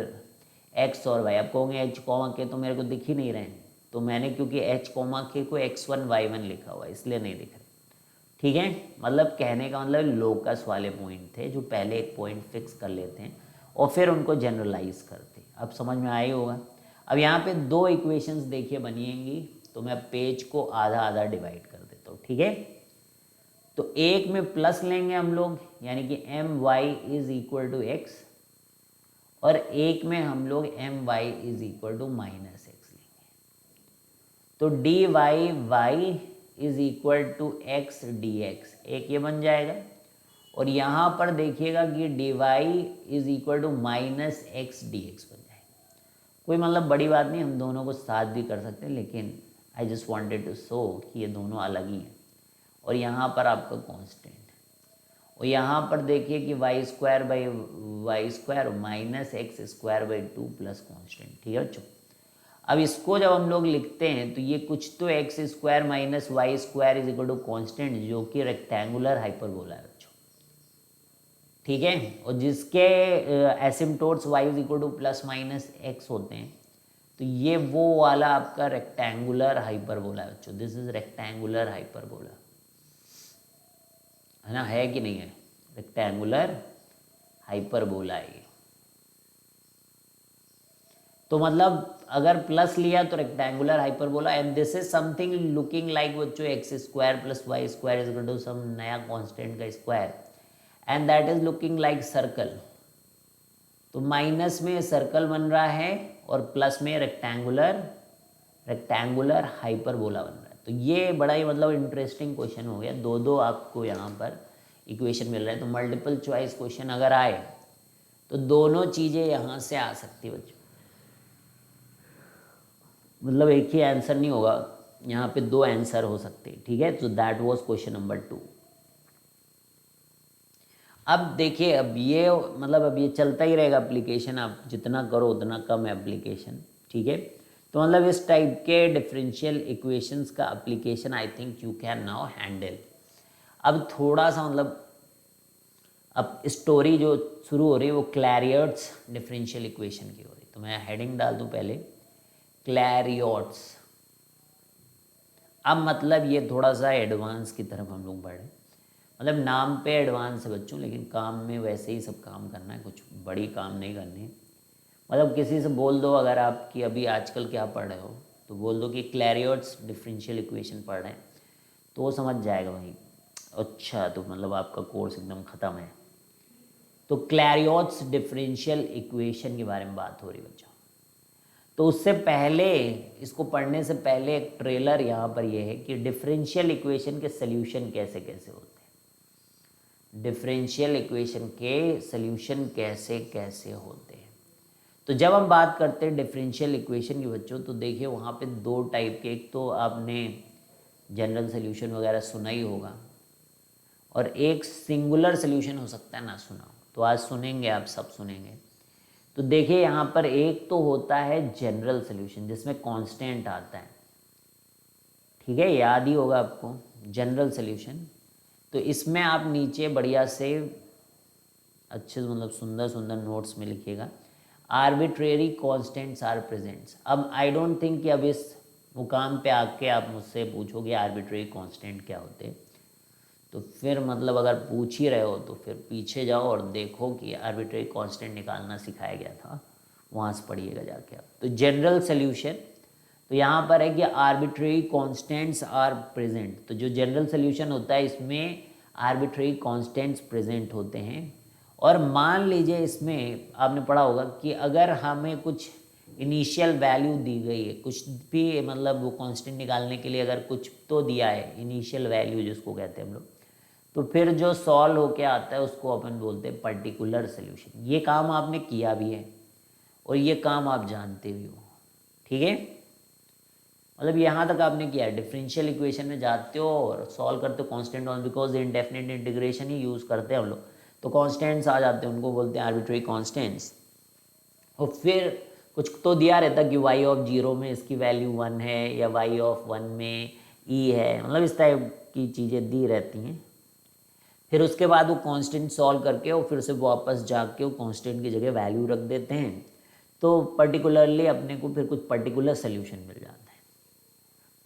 x और y, आप कहोगे h कॉमा के तो मेरे को दिख ही नहीं रहे हैं, तो मैंने क्योंकि h कॉमा के को x1 y1 लिखा हुआ है इसलिए नहीं दिख रहे। ठीक है, मतलब कहने का मतलब लोकस वाले पॉइंट थे जो पहले एक पॉइंट फिक्स कर लेते हैं और फिर उनको जनरलाइज करते हैं। अब समझ में आया होगा। अब यहाँ पे दो इक्वेशंस देखिए बनिएंगी, तो मैं पेज को आधा आधा डिवाइड कर देता हूँ। ठीक है, तो एक में प्लस लेंगे हम लोग यानी कि my is equal to x, और एक में हम लोग my is equal to minus x लेंगे। तो dy y is equal to x d x, एक ये बन जाएगा। और यहाँ पर देखिएगा कि dy is equal to minus x d x बन जाएगा। कोई मतलब बड़ी बात नहीं, हम दोनों को साथ भी कर सकते हैं, लेकिन I just wanted to show कि ये दोनों अलग ही हैं। और यहाँ पर आपका कांस्टेंट, और यहाँ पर देखिए कि y square by y square minus x square by 2 plus constant. ठीक है बच्चों, अब इसको जब हम लोग लिखते हैं तो ये कुछ तो x square minus y square is equal to constant, जो कि रेक्टेंगुलर हाइपरबोला है बच्चों। ठीक है, और जिसके asymptotes y is equal to plus minus x होते हैं, तो ये वो वाला आपका रेक्टेंगुलर हाइपरबोला है बच्चों। दिस इज रेक्टेंगुलर हाइपरबोला, है ना, है कि नहीं है? रेक्टेंगुलर हाइपरबोला है। तो मतलब अगर प्लस लिया तो rectangular hyperbola, and this is something looking like बच्चों x square plus y square is equal to some नया कांस्टेंट का square, and that is looking like circle. तो माइनस में सर्कल बन रहा है और प्लस में रेक्टेंगुलर हाइपरबोला बन रहा है। तो ये बड़ा ही मतलब इंटरेस्टिंग क्वेश्चन हो गया। दो दो आपको यहाँ पर इक्वेशन मिल रहे हैं। तो मल्टीपल चॉइस क्वेश्चन अगर आए तो दोनों चीज़ें यहाँ से आ सकती बच्चों, मतलब एक ही आंसर नहीं होगा, यहाँ पे दो आंसर हो सकते हैं। ठीक है, तो दैट वाज क्वेश्चन नंबर 2। अब देखिए, अब ये मतलब अब ये चलता ही रहेगा एप्लीकेशन, आप जितना करो उतना कम है एप्लीकेशन। ठीक है, तो मतलब इस टाइप के डिफरेंशियल इक्वेशंस का application I think you can now handle. अब थोड़ा सा मतलब अब स्टोरी जो शुरू हो रही है वो क्लैरियट्स डिफरेंशियल इक्वेशन की हो रही, तो मैं हेडिंग डाल दूँ पहले, क्लैरियट्स। अब मतलब ये थोड़ा सा एडवांस की तरफ हम लोग बढ़े, मतलब नाम पे एडवांस है बच्चों, लेकिन काम में वैसे ही सब काम करना है, कुछ बड़ी काम नहीं करनी है। मतलब किसी से बोल दो अगर आप कि अभी आजकल क्या पढ़ रहे हो, तो बोल दो कि क्लैरियट्स डिफरेंशियल इक्वेशन पढ़ रहे हैं, तो वो समझ जाएगा भाई अच्छा, तो मतलब आपका कोर्स एकदम ख़त्म है। तो क्लैरियट्स डिफरेंशियल इक्वेशन के बारे में बात हो रही है बच्चों। तो उससे पहले, इसको पढ़ने से पहले एक ट्रेलर यहाँ पर यह है कि डिफरेंशियल इक्वेशन के सल्यूशन कैसे कैसे होते हैं, डिफरेंशियल इक्वेशन के सल्यूशन कैसे कैसे होते हैं। तो जब हम बात करते हैं डिफरेंशियल इक्वेशन की बच्चों, तो देखिए वहाँ पे दो टाइप के, एक तो आपने जनरल सल्यूशन वगैरह सुना ही होगा, और एक सिंगुलर सल्यूशन हो सकता है ना सुना हो, तो आज सुनेंगे, आप सब सुनेंगे। तो देखिए यहाँ पर एक तो होता है जनरल सोल्यूशन जिसमें कांस्टेंट आता है, ठीक है, याद ही होगा आपको जनरल सोल्यूशन। तो इसमें आप नीचे बढ़िया से अच्छे मतलब सुंदर सुंदर नोट्स में लिखिएगा, आर्बिट्रेरी कांस्टेंट्स आर प्रेजेंट्स। अब आई डोंट थिंक कि अब इस मुकाम पे आके आप मुझसे पूछोगे आर्बिट्रेरी कांस्टेंट क्या होते हैं, तो फिर मतलब अगर पूछ ही रहे हो तो फिर पीछे जाओ और देखो कि आर्बिट्रेरी कांस्टेंट निकालना सिखाया गया था, वहाँ से पढ़िएगा जाके आप। तो जनरल सोल्यूशन, तो यहाँ पर है कि आर्बिट्रेरी कांस्टेंट्स आर प्रेजेंट, तो जो जनरल सोल्यूशन होता है इसमें आर्बिट्रेरी कांस्टेंट्स प्रेजेंट होते हैं। और मान लीजिए इसमें आपने पढ़ा होगा कि अगर हमें कुछ इनिशियल वैल्यू दी गई है, कुछ भी मतलब वो कांस्टेंट निकालने के लिए अगर कुछ तो दिया है, इनिशियल वैल्यू जिसको कहते हैं हम लोग, तो फिर जो सॉल्व होके आता है उसको अपन बोलते हैं पर्टिकुलर सोल्यूशन। ये काम आपने किया भी है और ये काम आप जानते भी हो, ठीक है। मतलब यहाँ तक आपने किया है, डिफरेंशियल इक्वेशन में जाते हो और सॉल्व करते हो constant on, because indefinite integration he use करते हैं हम लोग, तो कांस्टेंट्स आ जाते हैं, उनको बोलते हैं आर्बिट्रेरी कांस्टेंट्स। और फिर कुछ तो दिया रहता कि y ऑफ 0 में इसकी वैल्यू 1 है या y ऑफ 1 में e है, मतलब इस टाइप की चीज़ें दी रहती हैं। फिर उसके बाद वो कांस्टेंट सॉल्व करके और फिर से वापस जाके वो कांस्टेंट की जगह वैल्यू रख देते हैं, तो पर्टिकुलरली अपने को फिर कुछ पर्टिकुलर सोल्यूशन मिल जाता है,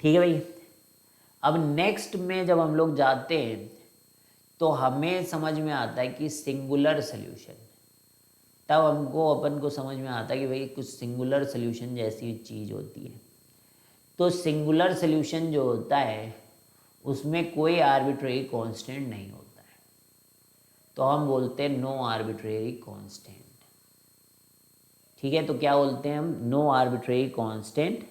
ठीक है भाई। अब नेक्स्ट में जब हम लोग जाते हैं तो हमें समझ में आता है कि सिंगुलर सोल्यूशन, तब हमको अपन को समझ में आता है कि भाई कुछ सिंगुलर सोल्यूशन जैसी चीज़ होती है। तो सिंगुलर सोल्यूशन जो होता है उसमें कोई आर्बिट्रेरी कांस्टेंट नहीं होता है, तो हम बोलते हैं नो आर्बिट्रेरी कांस्टेंट, ठीक है। तो क्या बोलते हैं हम, नो आर्बिट्रेरी कांस्टेंट।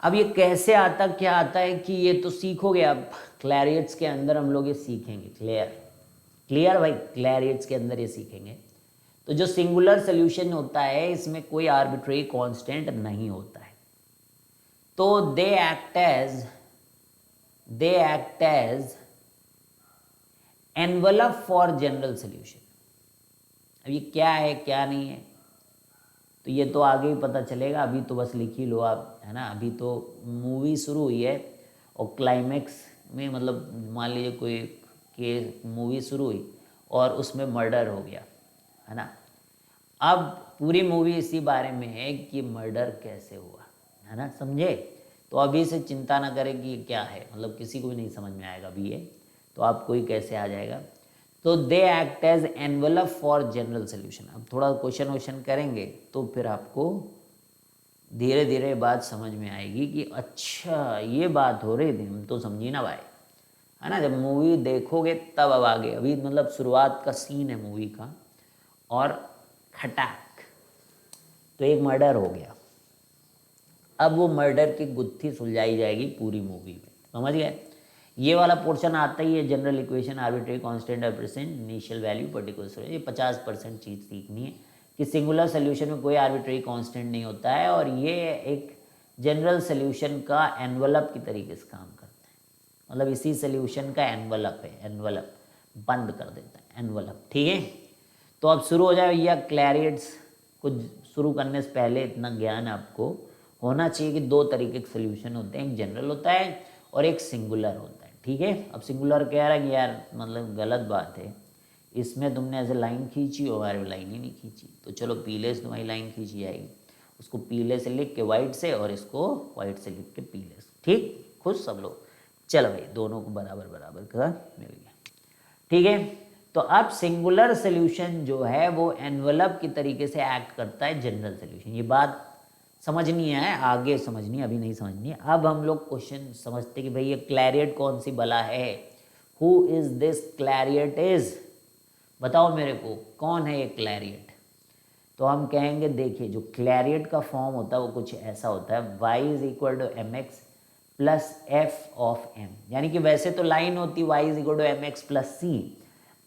अब ये कैसे आता, क्या आता है कि ये तो सीखोगे आप, क्लैरियट्स के अंदर हम लोग ये सीखेंगे, क्लियर भाई, क्लैरियट्स के अंदर ये सीखेंगे। तो जो सिंगुलर सोल्यूशन होता है इसमें कोई आर्बिट्रेरी कांस्टेंट नहीं होता है, तो they act as envelope for general solution. अब ये क्या है क्या नहीं है तो ये तो आगे ही पता चलेगा, अभी तो बस लिख ही लो आप, है ना। अभी तो मूवी शुरू हुई है और क्लाइमैक्स में मतलब मान लीजिए कोई के मूवी शुरू हुई और उसमें मर्डर हो गया, है ना। अब पूरी मूवी इसी बारे में है कि मर्डर कैसे हुआ, है ना, समझे। तो अभी से चिंता ना करें कि क्या है, मतलब किसी को भी नहीं समझ में आएगा अभी ये, तो आपको ही कैसे आ जाएगा। तो they act as envelope for general solution. अब थोड़ा क्वेश्चन वोश्चन करेंगे तो फिर आपको धीरे धीरे बात समझ में आएगी कि अच्छा ये बात हो रही थी, हम तो समझी ना भाई, है ना। जब मूवी देखोगे तब अब आगे, अभी मतलब शुरुआत का सीन है मूवी का और खटाक तो एक मर्डर हो गया। अब वो मर्डर की गुत्थी सुलझाई जाएगी पूरी मूवी में, समझ गए। ये वाला पोर्शन आता ही है जनरल इक्वेशन, आर्बिट्रेरी कांस्टेंट और present initial value particular solution. ये 50% चीज़ सीखनी है कि सिंगुलर सोल्यूशन में कोई आर्बिट्रेरी कांस्टेंट नहीं होता है और ये एक जनरल सोल्यूशन का एनवलप की तरीके से काम करता है, मतलब इसी सोल्यूशन का एनवलप है, एनवलप बंद कर देता है, एनवलप, ठीक है। तो अब शुरू हो जाए भैया क्लैरियट्स। कुछ शुरू करने से पहले इतना ज्ञान आपको होना चाहिए कि दो तरीके के सोल्यूशन होते हैं, एक जनरल होता है और एक सिंगुलर होता है, ठीक है। अब सिंगुलर कह रहा है कि यार मतलब गलत बात है, इसमें तुमने ऐसे लाइन खींची और हमारी लाइन ही नहीं खींची, तो चलो पीले से तुम्हारी लाइन खींची जाएगी, उसको पीले से लिख के वाइट से और इसको वाइट से लिख के पीले से, ठीक, खुश सब लोग। चलो भाई दोनों को बराबर बराबर का मिल गया, ठीक है। तो अब सिंगुलर सोल्यूशन जो है वो एनवलप की तरीके से एक्ट करता है जनरल सोल्यूशन। ये बात समझनी है, आगे समझनी है, अभी नहीं समझनी है। अब हम लोग क्वेश्चन समझते कि भाई ये क्लैरियट कौन सी बला है, हु इज दिस क्लैरियट इज, बताओ मेरे को कौन है ये क्लैरियट। तो हम कहेंगे देखिए जो क्लैरियट का फॉर्म होता है वो कुछ ऐसा होता है, y is equal to M x plus F of M, यानी कि वैसे तो लाइन होती y is equal to M x plus C,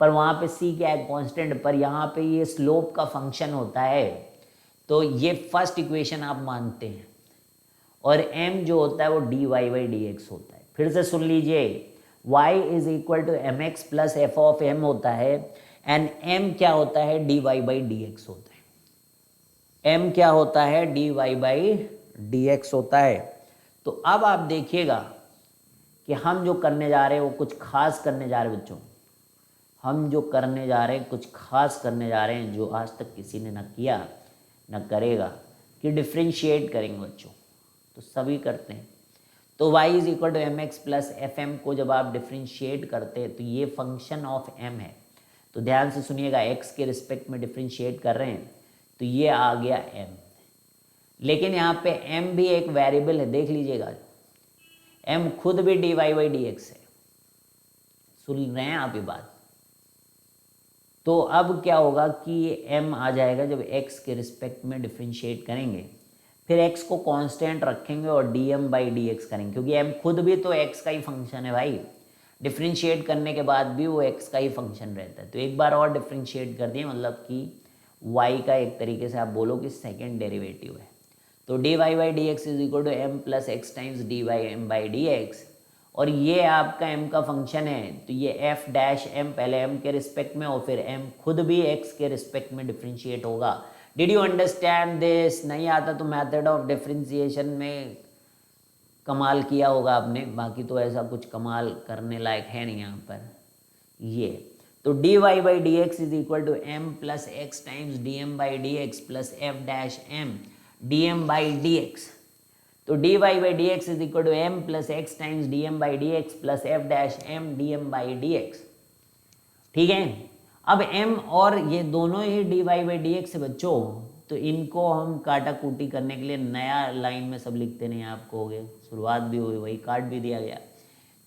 पर वहाँ पे c क्या है कॉन्स्टेंट, पर यहाँ पे ये स्लोप का फंक्शन होता है, तो ये फर्स्ट इक्वेशन आप मानते हैं। और m जो होता है वो dy बाई डी एक्स होता है। फिर से सुन लीजिए, y is equal to M x plus F of m होता है, एंड m क्या होता है, dy बाई डी एक्स होता है। m क्या होता है, dy बाई डी एक्स होता है। तो अब आप देखिएगा कि हम जो करने जा रहे हैं वो कुछ खास करने जा रहे हैं बच्चों। हम जो करने जा रहे हैं कुछ खास करने जा रहे हैं जो आज तक किसी ने ना किया ना करेगा, कि डिफ्रेंशिएट करेंगे बच्चों। तो सभी करते हैं। तो y is equal to M x plus F m को जब आप डिफ्रेंशिएट करते हैं तो ये फंक्शन ऑफ m है। तो ध्यान से सुनिएगा, x के रिस्पेक्ट में डिफ्रेंशिएट कर रहे हैं तो ये आ गया m। लेकिन यहाँ पे m भी एक वेरिएबल है, देख लीजिएगा। m खुद भी dy बाई डी एक्स है। सुन रहे हैं आप ये बात? तो अब क्या होगा कि ये m आ जाएगा जब x के रिस्पेक्ट में डिफ्रेंशिएट करेंगे, फिर x को कांस्टेंट रखेंगे और dm बाई डी एक्स करेंगे, क्योंकि m खुद भी तो x का ही फंक्शन है भाई। डिफ्रेंशिएट करने के बाद भी वो x का ही फंक्शन रहता है। तो एक बार और डिफ्रेंशिएट कर दिए, मतलब कि y का एक तरीके से आप बोलो कि सेकेंड डेरिवेटिव है। तो dy by d x is equal to m plus x times d by m by d x, और ये आपका m का फंक्शन है। तो ये f डैश m पहले m के रिस्पेक्ट में और फिर m खुद भी x के रिस्पेक्ट में डिफ्रेंशिएट होगा। Did you understand this? नहीं आता तो मेथड ऑफ डिफ्रेंशिएशन में कमाल किया होगा आपने, बाकी तो ऐसा कुछ कमाल करने लायक है नहीं यहाँ पर। ये तो dy by d x is equal to m plus x times d m by d x plus f dash m d m by d x. तो dy by d x is equal to m plus x times d m by d x plus f dash m d m by d x. ठीक है। अब m और ये दोनों ही dy by d x है बच्चों, तो इनको हम काटा कूटी करने के लिए नया लाइन में सब लिखते नहीं, आपको हो गए, शुरुआत भी हुई, वही काट भी दिया गया।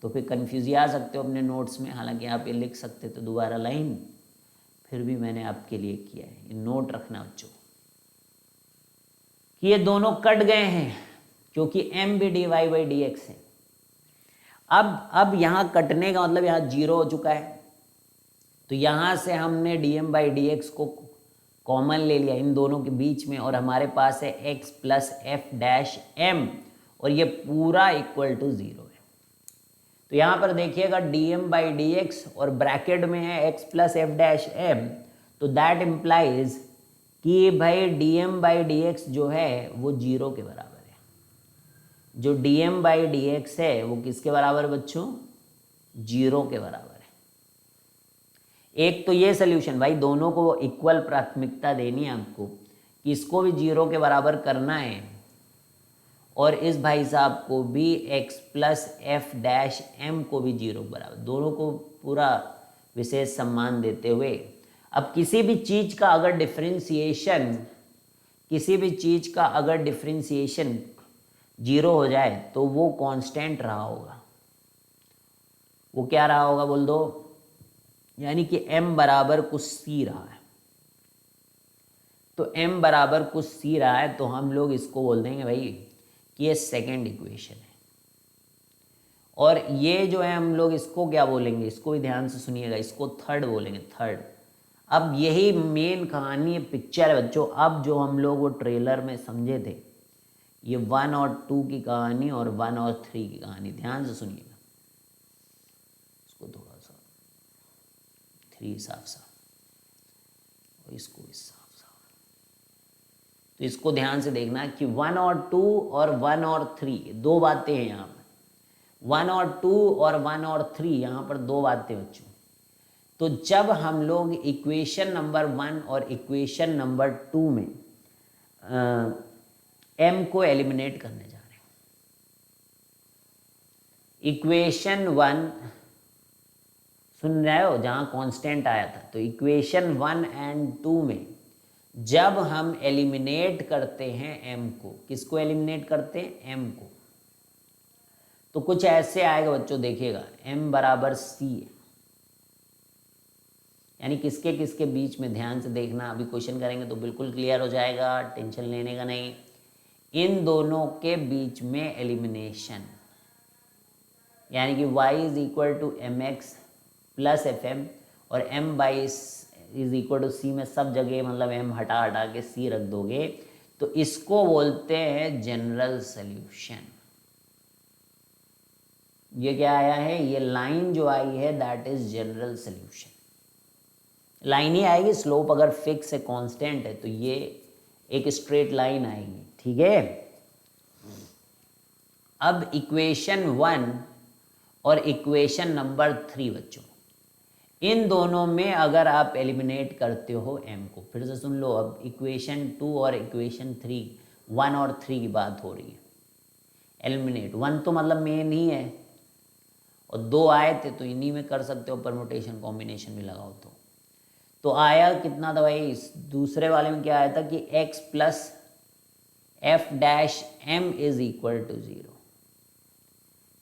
तो फिर कन्फ्यूज आ सकते हो अपने नोट्स में, हालांकि आप ये लिख सकते तो दोबारा लाइन, फिर भी मैंने आपके लिए किया है। ये नोट रखना बच्चों कि ये दोनों कट गए हैं, क्योंकि m भी dy बाई डी एक्स है। अब यहाँ कटने का मतलब यहाँ जीरो हो चुका है, तो यहाँ से हमने dm बाई डी एक्स को कॉमन ले लिया इन दोनों के बीच में, और हमारे पास है x plus f dash m, और ये पूरा इक्वल टू जीरो है। तो यहाँ पर देखिएगा dm बाई डी एक्स और ब्रैकेट में है x plus f dash m, तो दैट इम्प्लाइज कि भाई dm बाई डी एक्स जो है वो जीरो के बराबर है। जो dm बाई डी एक्स है वो किसके बराबर बच्चों? जीरो के बराबर है। एक तो ये सोल्यूशन, भाई दोनों को इक्वल प्राथमिकता देनी है आपको, कि इसको भी जीरो के बराबर करना है और इस भाई साहब को भी x plus f dash m को भी जीरो के बराबर, दोनों को पूरा विशेष सम्मान देते हुए। अब किसी भी चीज़ का अगर डिफरेंशिएशन जीरो हो जाए तो वो कांस्टेंट रहा होगा। वो क्या रहा होगा बोल दो? यानी कि m बराबर कुछ c रहा है। तो m बराबर कुछ c रहा है तो हम लोग इसको बोल देंगे भाई कि ये सेकेंड इक्वेशन है। और ये जो है हम लोग इसको क्या बोलेंगे, इसको भी ध्यान से सुनिएगा, इसको थर्ड बोलेंगे, थर्ड। अब यही मेन कहानी पिक्चर है बच्चों। अब जो हम लोग वो ट्रेलर में समझे थे, ये 1 और 2 की कहानी और 1 और 3 की कहानी, ध्यान से सुनिएगा। इसको थोड़ा सा 3 साफ और इसको भी साफ। तो इसको ध्यान से देखना कि 1 और 2 और 1 और 3 दो बातें हैं यहाँ पर। 1 और 2 और 1 और 3 यहाँ पर दो बातें बच्चों। तो जब हम लोग इक्वेशन नंबर 1 और इक्वेशन नंबर 2 में m को एलिमिनेट करने जा रहे हैं, इक्वेशन 1 सुन रहे हो जहाँ कांस्टेंट आया था, तो इक्वेशन 1 एंड 2 में जब हम एलिमिनेट करते हैं m को, किसको एलिमिनेट करते हैं? m को, तो कुछ ऐसे आएगा बच्चों, देखिएगा m बराबर c है। यानी किसके किसके बीच में, ध्यान से देखना, अभी क्वेश्चन करेंगे तो बिल्कुल क्लियर हो जाएगा, टेंशन लेने का नहीं। इन दोनों के बीच में एलिमिनेशन, यानी कि y is equal to M x plus F M और m by is equal to C में सब जगह मतलब m हटा हटा के c रख दोगे, तो इसको बोलते हैं जनरल सॉल्यूशन। ये क्या आया है? ये लाइन जो आई है that is general solution. Line ही आएगी, स्लोप अगर फिक्स है कांस्टेंट है तो ये एक स्ट्रेट लाइन आएगी, ठीक है। अब इक्वेशन 1 और इक्वेशन नंबर 3 बच्चों, इन दोनों में अगर आप एलिमिनेट करते हो m को, फिर से सुन लो, अब इक्वेशन 2 और इक्वेशन 3, 1 और 3 की बात हो रही है। एलिमिनेट 1 तो मतलब मेन ही है और 2 आए थे तो इन्हीं में कर सकते हो, परमुटेशन कॉम्बिनेशन भी लगाओ तो आया कितना था भाई, दूसरे वाले में क्या आया था कि x plus f dash m is equal to 0।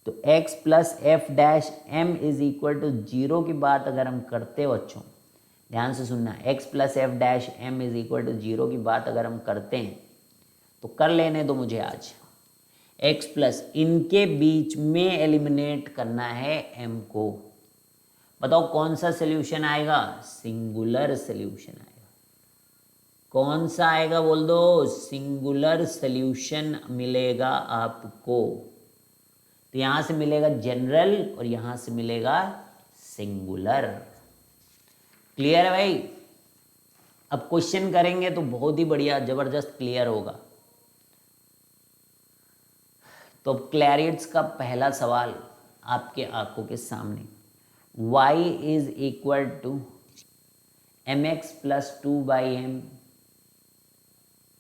तो x plus f dash m is equal to 0 की बात अगर हम करते हो बच्चों, ध्यान से सुनना, x plus f dash m is equal to 0 की बात अगर हम करते हैं तो कर लेने दो मुझे आज। x प्लस इनके बीच में एलिमिनेट करना है m को। बताओ कौन सा सोल्यूशन आएगा, सिंगुलर सोल्यूशन आएगा। कौन सा आएगा बोल दो, सिंगुलर सोल्यूशन मिलेगा आपको। तो यहां से मिलेगा जनरल और यहां से मिलेगा सिंगुलर। क्लियर है भाई। अब क्वेश्चन करेंगे तो बहुत ही बढ़िया जबरदस्त क्लियर होगा। तो क्लैरियट्स का पहला सवाल आपके आंखों के सामने, y is equal to M x plus 2/m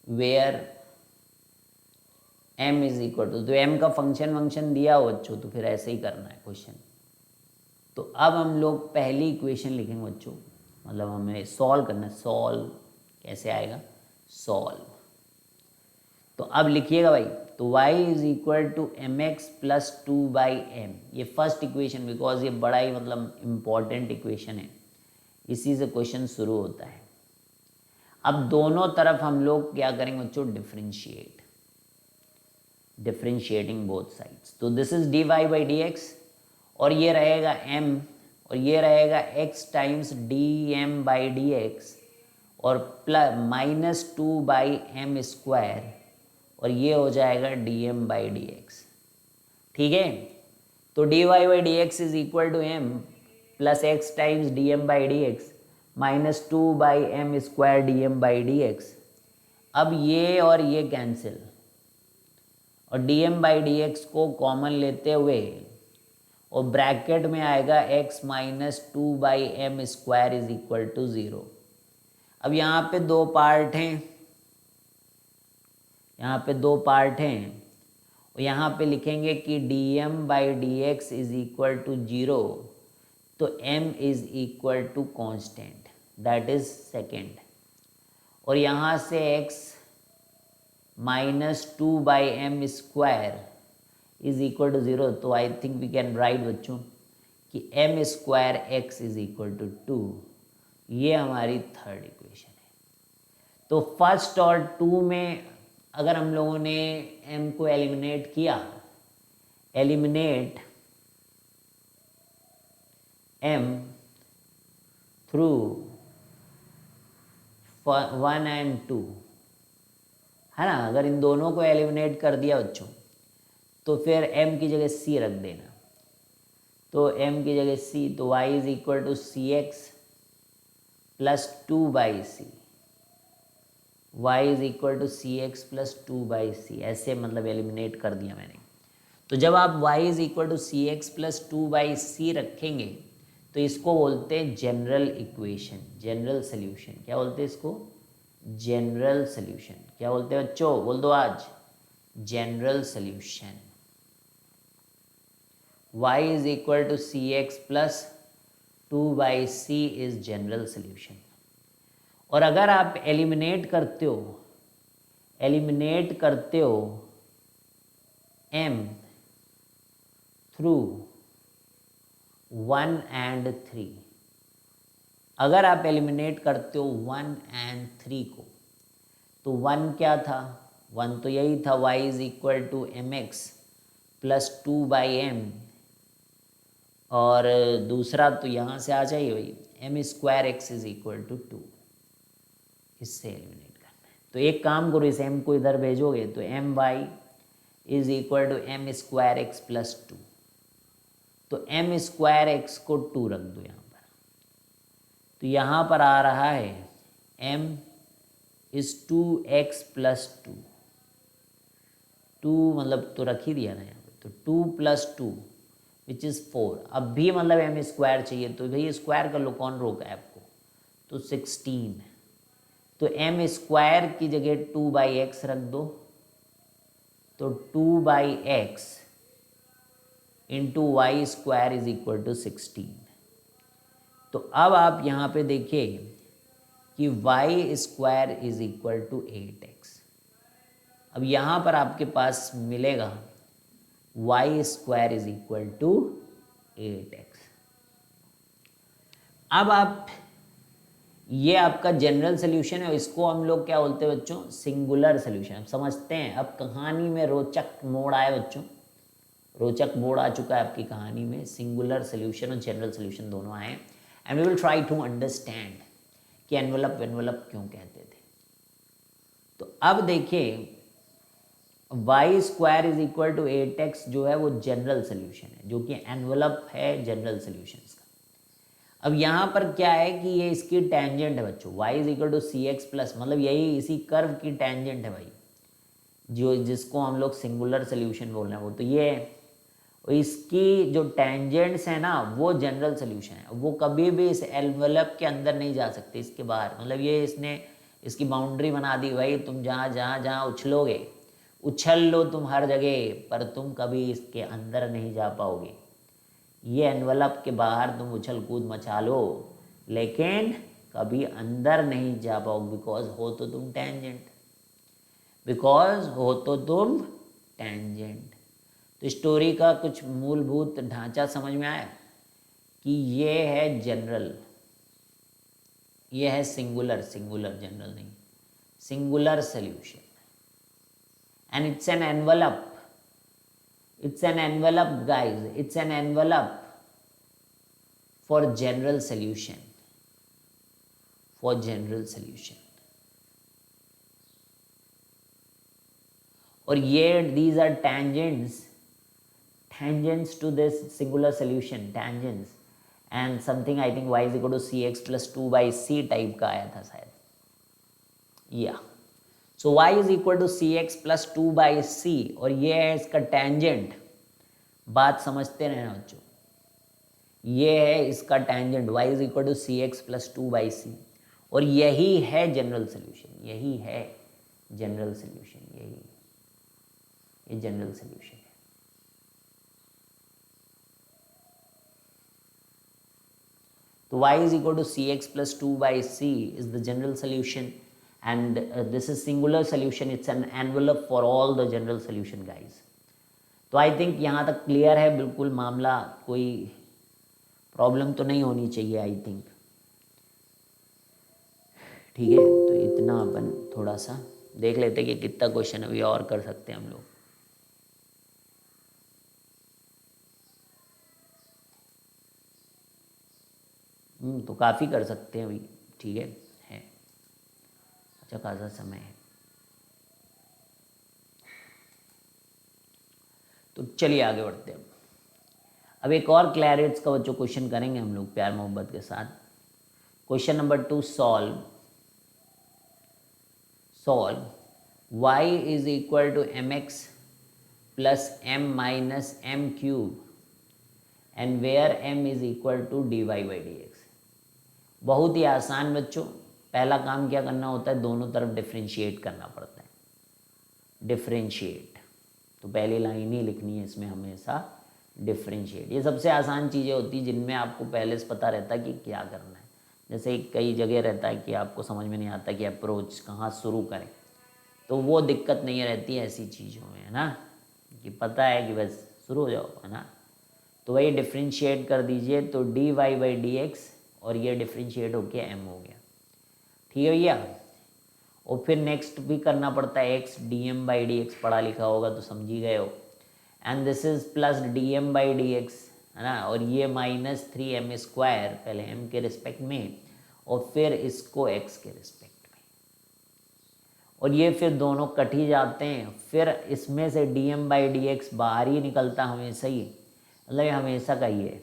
where m is equal to, तो m का फंक्शन दिया हो बच्चों तो फिर ऐसे ही करना है क्वेश्चन। तो अब हम लोग पहली इक्वेशन लिखेंगे बच्चों, मतलब हमें सॉल्व करना है। सॉल्व कैसे आएगा, सॉल्व। तो अब लिखिएगा भाई, तो y is equal to M x plus 2/m, ये फर्स्ट इक्वेशन, बिकॉज ये बड़ा ही मतलब इम्पॉर्टेंट इक्वेशन है, इसी से क्वेश्चन शुरू होता है। अब दोनों तरफ हम लोग क्या करेंगे बच्चों, डिफरेंशिएटिंग बोथ साइड्स। तो दिस इज dy/dx और ये रहेगा m और ये रहेगा x टाइम्स dm/dx और प्लस -2/m² और ये हो जाएगा dm/dx, ठीक है। तो dy/dx is equal to m plus x times dm/dx -2/m² dm/dx। अब ये और ये कैंसिल और dm/dx को कॉमन लेते हुए और ब्रैकेट में आएगा x minus 2/m² is equal to 0। अब यहाँ पे दो पार्ट हैं, यहाँ पे दो पार्ट हैं और यहाँ पे लिखेंगे कि dm/dx इज इक्वल टू 0, तो m is equal to constant, that is second. और यहाँ से x minus 2/m² is equal to 0, तो I think we can write बच्चों कि m² x is equal to 2। ये हमारी थर्ड इक्वेशन है। तो फर्स्ट और 2 में अगर हम लोगों ने m को एलिमिनेट किया, एलिमिनेट m थ्रू 1 and 2, है ना। अगर इन दोनों को एलिमिनेट कर दिया बच्चों तो फिर m की जगह c रख देना। तो m की जगह c, तो y is equal to cx plus 2/c, y is equal to cx plus 2/c, ऐसे मतलब एलिमिनेट कर दिया मैंने। तो जब आप y is equal to cx plus 2/c रखेंगे तो इसको बोलते हैं जनरल इक्वेशन, जनरल सोल्यूशन। क्या बोलते हैं इसको, जनरल सोल्यूशन। क्या बोलते हैं बच्चों, बोल दो आज, general solution. y is equal to cx plus 2/c is general solution. और अगर आप एलिमिनेट करते हो m थ्रू 1 and 3, अगर आप एलिमिनेट करते हो 1 and 3 को, तो 1 क्या था, 1 तो यही था y is equal to mx plus 2/m, और दूसरा तो यहाँ से आ जाइए भाई m² x is equal to 2, इससे एलिमिनेट करना है। तो एक काम करो, इस m को इधर भेजोगे तो my is equal to m² x plus 2, तो m² x को 2 रख दो यहाँ पर, तो यहाँ पर आ रहा है m इज़ 2x प्लस 2, 2 मतलब तो रख ही दिया ना यहाँ पे, तो 2 प्लस 2 विच इज़ 4। अब भी मतलब m स्क्वायर चाहिए, तो भाई स्क्वायर कर लो, कौन रोका है आपको, तो 16। तो m स्क्वायर की जगह 2/x रख दो, तो 2/x into y square is equal to 16। तो अब आप यहाँ पे देखिए कि y square is equal to 8x। अब यहाँ पर आपके पास मिलेगा y square is equal to 8x। अब आप ये आपका जनरल सोल्यूशन है, और इसको हम लोग क्या बोलते हैं बच्चों, सिंगुलर सोल्यूशन। अब समझते हैं, अब कहानी में रोचक मोड़ आया बच्चों, रोचक मोड़ आ चुका है आपकी कहानी में। सिंगुलर सोल्यूशन और जनरल सोल्यूशन दोनों आए, and we will try to understand कि एनवलप क्यों कहते थे। तो अब देखिए y square is equal to 8x जो है वो जनरल सोल्यूशन है, जो कि एनवलप है जनरल सोल्यूशंस का। अब यहाँ पर क्या है कि ये इसकी टेंजेंट है बच्चों, y is equal to c x plus, मतलब यही इसी कर्व की टेंजेंट है भाई, जो जिसको हम लोग सिंगुलर सोल्यूशन बोल रहे हैं वो तो ये है। और इसकी जो टेंजेंट्स है ना वो जनरल सोल्यूशन है, वो कभी भी इस एनवलप के अंदर नहीं जा सकते, इसके बाहर। मतलब ये इसने इसकी बाउंड्री बना दी भाई, तुम जहाँ उछलोगे उछल लो तुम हर जगह, पर तुम कभी इसके अंदर नहीं जा पाओगे। ये एनवलप के बाहर तुम उछल कूद मचा लो, लेकिन कभी अंदर नहीं जा पाओगे, बिकॉज हो तो तुम टेंजेंट। तो स्टोरी का कुछ मूलभूत ढांचा समझ में आया कि ये है जनरल, ये है सिंगुलर, जनरल नहीं, singular solution, and it's an envelope, guys, it's an envelope for general solution, और ये these are tangents to this singular solution, tangents, and something I think y is equal to cx plus 2/c type का आया था शायद, या so y is equal to cx plus 2/c, और ये है इसका टेंजेंट। बात समझते रहना बच्चों, ये है इसका tangent, y is equal to cx plus 2/c, और यही है जनरल सोल्यूशन, ये जनरल सोल्यूशन है। तो y is equal to cx plus 2/c is the general solution, and this is singular solution, it's an envelope for all the general solution guys। तो I think यहाँ तक clear है बिल्कुल मामला, कोई प्रॉब्लम तो नहीं होनी चाहिए आई थिंक, ठीक है। तो इतना अपन थोड़ा सा देख लेते कि कितना क्वेश्चन अभी और कर सकते हैं हम लोग। तो काफ़ी कर सकते हैं अभी, ठीक है अच्छा खासा समय है। तो चलिए आगे बढ़ते हैं। अब एक और क्लैरिट्स का बच्चों क्वेश्चन करेंगे हम लोग प्यार मोहब्बत के साथ। Question number 2, solve y is equal to mx plus m minus m cube and where m is equal to dy/dx। बहुत ही आसान बच्चों, पहला काम क्या करना होता है, दोनों तरफ डिफ्रेंशिएट करना पड़ता है, डिफ्रेंशिएट। तो पहली लाइन ही लिखनी है इसमें हमेशा, डिफ्रेंशिएट। ये सबसे आसान चीज़ें होती हैं जिनमें आपको पहले से पता रहता है कि क्या करना है। जैसे कई जगह रहता है कि आपको समझ में नहीं आता कि अप्रोच कहाँ शुरू करें, तो वो दिक्कत नहीं रहती है ऐसी चीज़ों में, है ना, कि पता है कि बस शुरू हो जाओ, है ना। तो वही डिफ्रेंशिएट कर दीजिए, तो dy/dx, और ये डिफ्रेंशिएट होके m हो गया, ठीक है भैया। और फिर नेक्स्ट भी करना पड़ता है x dm/dx, पढ़ा लिखा होगा तो समझ ही गए हो, and this is plus dm/dx, है ना, और ये माइनस 3m² पहले m के रिस्पेक्ट में, और फिर इसको x के रिस्पेक्ट में, और ये फिर दोनों कट ही जाते हैं। फिर इसमें से dm/dx बाहर ही निकलता हमेशा ही, मतलब हमेशा का ही है,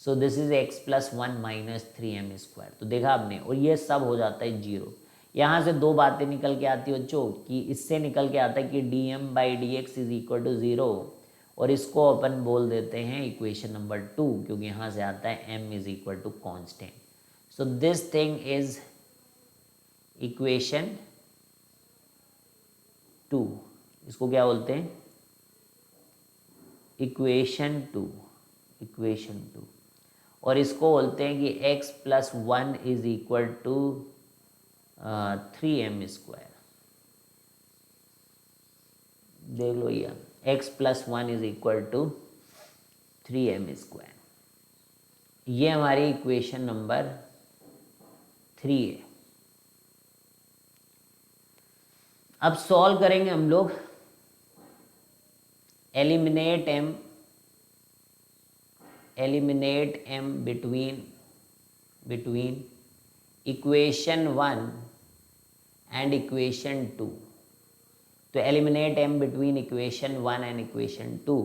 so this is x plus one minus three m square. तो देखा आपने, और ये सब हो जाता है जीरो। यहाँ से दो बातें निकल के आती है बच्चों, कि इससे निकल के आता है कि d m by d x is equal to zero, और इसको अपन बोल देते हैं इक्वेशन नंबर 2, क्योंकि यहाँ से आता है m is equal to constant. So this thing is equation 2। इसको क्या बोलते हैं? Equation 2, equation 2। और इसको बोलते हैं कि x plus one is equal to 3m square. देख लो ये, x plus one is equal to 3m square. ये हमारी इक्वेशन नंबर 3 है। अब सॉल्व करेंगे हम लोग। Eliminate m between equation 1 and equation 2। तो eliminate m between equation 1 and equation 2।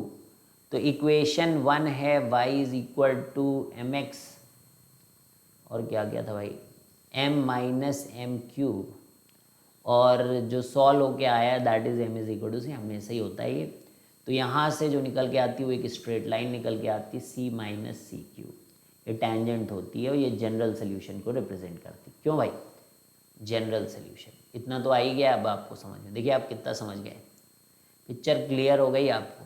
तो इक्वेशन 1 है y is equal to M x, और क्या क्या था भाई, m माइनस एम क्यूब, और जो सॉल्व होके आया that is m is equal to C, हमेशा ही होता है ये। तो यहाँ से जो निकल के आती है वो एक स्ट्रेट लाइन निकल के आती है c माइनस सी क्यूब। ये टैंजेंट होती है और ये जनरल सोल्यूशन को रिप्रेजेंट करती है। क्यों भाई? General solution. इतना तो आ ही गया अब आपको समझ में। देखिए आप कितना समझ गए, पिक्चर क्लियर हो गई आपको।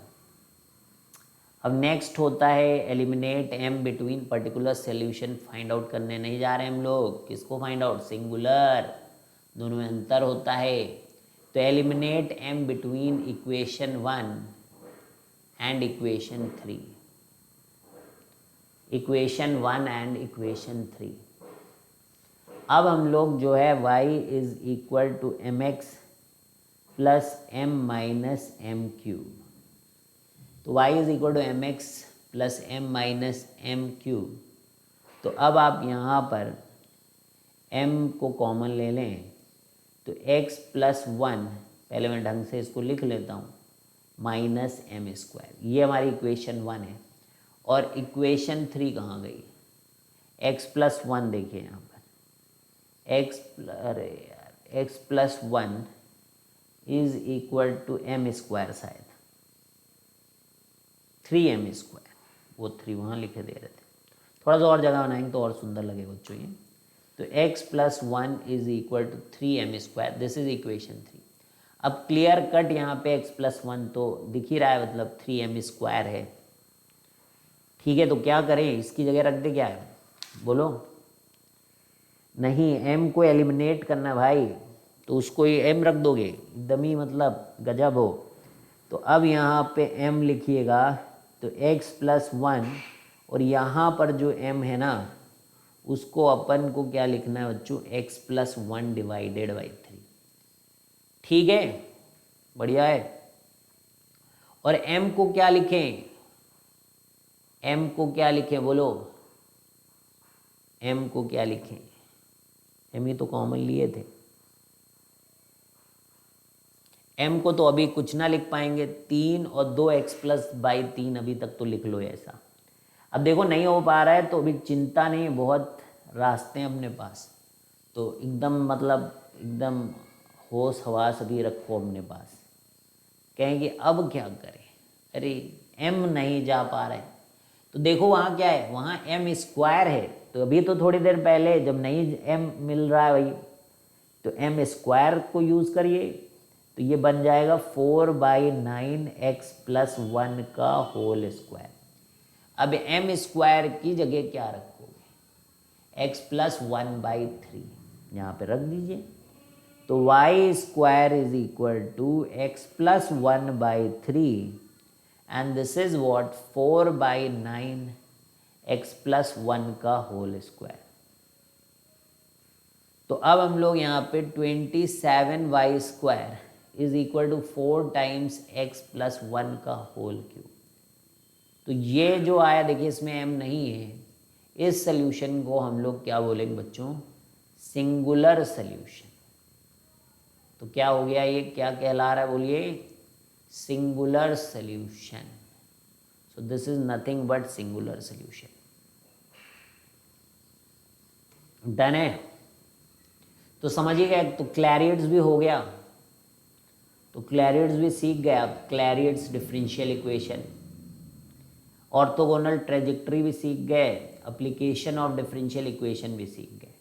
अब नेक्स्ट होता है eliminate m between particular solution. Find out करने नहीं जा रहे हम लोग, किसको फाइंड आउट? सिंगुलर, दोनों में अंतर होता है। तो eliminate m between equation 1 and equation 3, equation 1 and equation 3। अब हम लोग जो है y is equal to M x plus m minus m cube. तो y is equal to M x plus m minus m cube. तो अब आप यहाँ पर m को कॉमन ले लें, तो x प्लस वन, पहले मैं ढंग से इसको लिख लेता हूँ, माइनस एम स्क्वायर। ये हमारी इक्वेशन 1 है। और इक्वेशन 3 कहाँ गई? x प्लस वन, देखिए यहाँ पर x plus one is equal to m square, शायद 3m स्क्वायर, वो 3 वहाँ लिखे दे रहे थे, थोड़ा सा और जगह बनाएंगे तो और सुंदर लगेगा बच्चों ये। तो x plus one is equal to 3m square, this is equation 3। अब क्लियर कट यहाँ पे x प्लस वन तो दिख ही रहा है, मतलब 3m स्क्वायर है। ठीक है, तो क्या करें, इसकी जगह रख दे, क्या है बोलो? नहीं, m को एलिमिनेट करना भाई, तो उसको ये m रख दोगे, एकदम ही मतलब गजब हो। तो अब यहाँ पे m लिखिएगा, तो x प्लस वन, और यहाँ पर जो m है ना, उसको अपन को क्या लिखना है बच्चों? x plus one divided by 3। ठीक है, बढ़िया है। और m को क्या लिखें? m को क्या लिखें बोलो? m को क्या लिखें? m ही तो कॉमन लिए थे। m को तो अभी कुछ ना लिख पाएंगे, 3 और 2x प्लस बाई 3 अभी तक तो लिख लो ऐसा। अब देखो नहीं हो पा रहा है तो अभी चिंता नहीं, बहुत रास्ते हैं अपने पास। तो एकदम मतलब एकदम होश हवास अभी रखो अपने पास। कहेंगे अब क्या करें, अरे m नहीं जा पा रहा है, तो देखो वहाँ क्या है, वहाँ m स्क्वायर है। तो अभी तो थोड़ी देर पहले जब नहीं m मिल रहा है भाई, तो m स्क्वायर को यूज़ करिए, तो ये बन जाएगा 4/9 x प्लस वन का होल स्क्वायर। अब m स्क्वायर की जगह क्या रखोगे? x प्लस वन बाई 3 यहाँ पर रख दीजिए। तो y square is equal to x plus one by 3, and this is what? 4/9 x plus one का होल स्क्वायर। तो अब हम लोग यहाँ पे 27y square is equal to 4 times x plus one का होल क्यूब। तो ये जो आया देखिए, इसमें m नहीं है, इस सल्यूशन को हम लोग क्या बोलेंगे बच्चों? Singular solution. तो क्या हो गया, ये क्या कहला रहा है बोलिए? Singular solution. So this is nothing but singular solution. Done है। तो समझिएगा, तो क्लैरियड्स भी हो गया, तो क्लैरियड्स भी सीख गए आप, क्लैरियड्स डिफरेंशियल इक्वेशन। ऑर्थोगोनल ट्रेजेक्टरी भी सीख गए, एप्लीकेशन ऑफ डिफरेंशियल इक्वेशन भी सीख गए।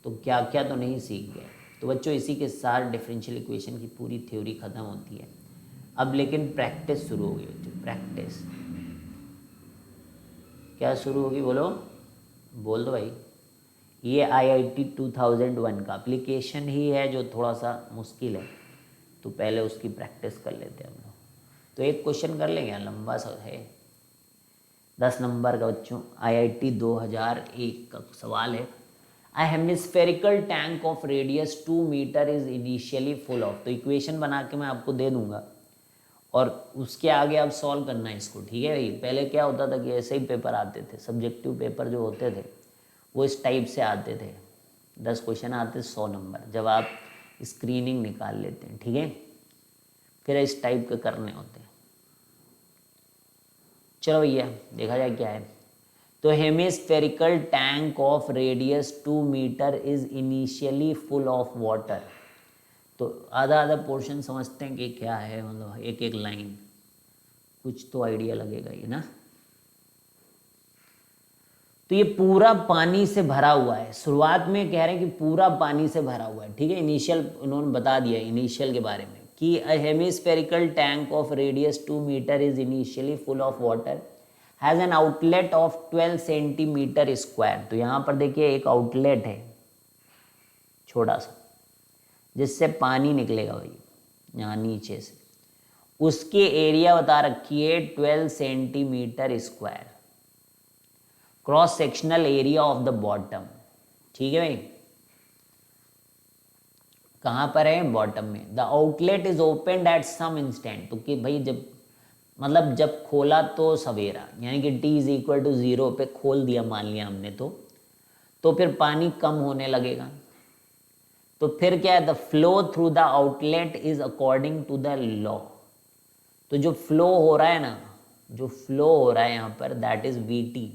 तो क्या क्या तो नहीं सीख गए। तो बच्चों इसी के साथ डिफरेंशियल इक्वेशन की पूरी थ्योरी ख़त्म होती है। अब लेकिन प्रैक्टिस शुरू होगी बच्चों, प्रैक्टिस। क्या शुरू होगी बोलो, बोल दो भाई। ये IIT 2001 का एप्लीकेशन ही है जो थोड़ा सा मुश्किल है, तो पहले उसकी प्रैक्टिस कर लेते हैं हम लोग। तो एक क्वेश्चन कर लेंगे, लंबा सा है, 10 नंबर का बच्चों, IIT 2001 का सवाल है। A hemispherical tank of radius 2 metre is initially full of। तो इक्वेशन बना के मैं आपको दे दूंगा और उसके आगे आप सॉल्व करना है इसको, ठीक है भाई। पहले क्या होता था कि ऐसे ही पेपर आते थे, सब्जेक्टिव पेपर जो होते थे वो इस टाइप से आते थे, 10 क्वेश्चन आते 100 नंबर, जब आप स्क्रीनिंग निकाल लेते हैं, ठीक है। फिर इस टाइप के करने होते हैं। चलो भैया देखा जाए क्या है। तो hemispherical tank of radius 2 metre is initially full of water. तो आधा आधा पोर्शन समझते हैं कि क्या है, मतलब एक एक लाइन, कुछ तो आइडिया लगेगा ये ना। तो ये पूरा पानी से भरा हुआ है, शुरुआत में कह रहे हैं कि पूरा पानी से भरा हुआ है, ठीक है। इनिशियल उन्होंने बता दिया इनिशियल के बारे में कि a hemispherical tank of radius 2 metre is initially full of water, has an outlet of 12 centimetre square. तो यहाँ पर देखिए एक आउटलेट है छोटा सा जिससे पानी निकलेगा भाई यहाँ नीचे से, उसकी एरिया बता रखी है 12 centimetre square, cross sectional area of the bottom, ठीक है भाई। कहाँ पर है, बॉटम में। The outlet is open at some instant. तो कि भाई जब मतलब जब खोला तो सवेरा, यानी कि t इज इक्वल टू 0 पे खोल दिया मान लिया हमने, तो फिर पानी कम होने लगेगा। तो फिर क्या है, the flow through the outlet is according to the law. तो जो फ्लो हो रहा है ना, जो फ्लो हो रहा है यहाँ पर, दैट इज VT।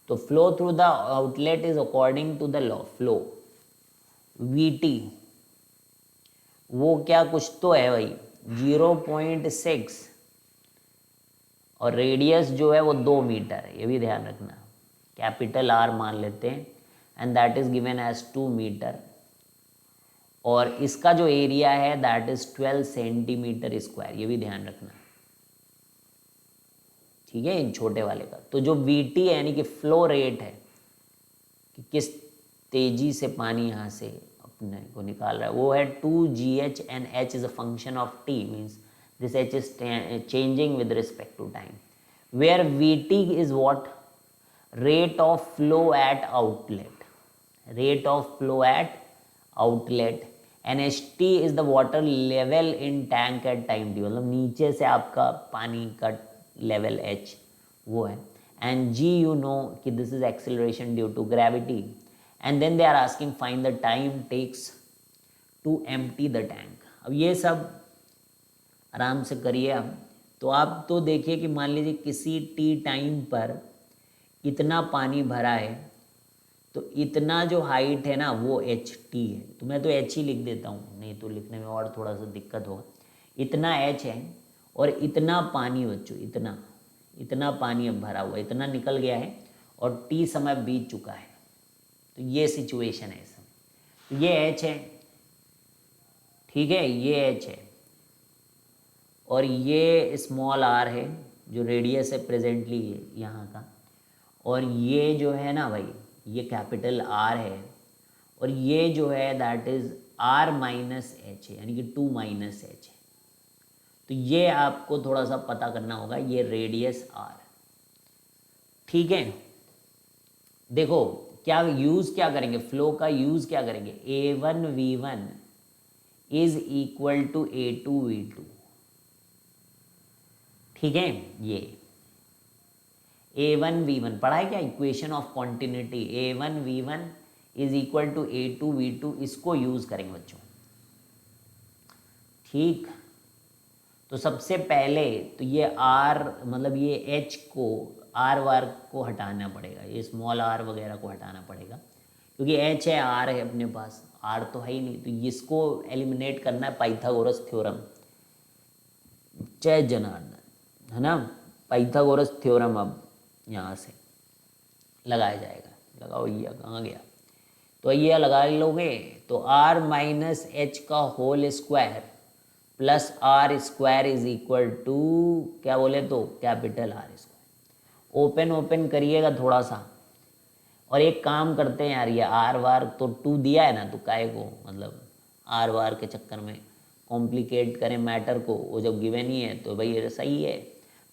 तो flow through the outlet is according to the law, flow VT वो क्या कुछ तो है भाई 0.6 और रेडियस जो है वो 2 मीटर है, ये भी ध्यान रखना। कैपिटल R मान लेते हैं and that is given as 2 metre, और इसका जो एरिया है दैट इज 12 सेंटीमीटर स्क्वायर, ये भी ध्यान रखना, ठीक है, इन छोटे वाले का। तो जो VT है यानी कि फ्लो रेट है कि किस तेजी से पानी यहाँ से अपने को निकाल रहा है, वो है 2gh and h is a function of t, means this h is changing with respect to time, where VT is what, rate of flow at outlet, rate of flow at outlet, and HT is the water level in tank at time t, मतलब नीचे से आपका पानी का level h वो है, and g you know कि this is acceleration due to gravity, and then they are asking find the time takes to empty the tank. अब ये सब आराम से करिए आप। तो आप तो देखिए कि मान लीजिए किसी t टाइम पर इतना पानी भरा है, तो इतना जो हाइट है ना वो HT है, तो मैं तो h ही लिख देता हूँ, नहीं तो लिखने में और थोड़ा सा दिक्कत होगा। इतना h है और इतना पानी बच्चों, इतना पानी अब भरा हुआ, इतना निकल गया है और t समय बीत चुका है, तो ये सिचुएशन है इस समय। तो ये h है, ठीक है, ये h है और ये स्मॉल r है जो रेडियस है प्रेजेंटली यहाँ का, और ये जो है ना भाई ये कैपिटल R है, और ये जो है that is R minus H है, यानी कि 2 माइनस H है। तो ये आपको थोड़ा सा पता करना होगा, ये रेडियस R, ठीक है। देखो क्या यूज़ क्या करेंगे, फ्लो का यूज़ क्या करेंगे, A1V1 is equal to A2V2, ठीक है। ये A1V1 पढ़ा है क्या, equation of continuity, A1V1 is equal to A2V2, इसको यूज करेंगे बच्चों, ठीक। तो सबसे पहले तो ये R मतलब ये H को आर वार को हटाना पड़ेगा, ये स्मॉल आर वगैरह को हटाना पड़ेगा, क्योंकि एच है, आर है अपने पास, आर तो है ही नहीं, तो इसको एलिमिनेट करना है पाइथागोरस थ्योरम। जय जनार्दन, है ना, पाइथागोरस थ्योरम अब यहाँ से लगाया जाएगा। लगाओ, ये कहाँ गया, तो ये लगा लोगे तो आर माइनस एच का whole square plus r square is equal to क्या बोले तो capital r square. Open open करिएगा थोड़ा सा, और एक काम करते हैं यार, ये आर वार तो 2 दिया है ना, तो काहे को मतलब आर वार के चक्कर में कॉम्प्लिकेट करें मैटर को, वो जब गिवन ही है तो भाई ये सही है,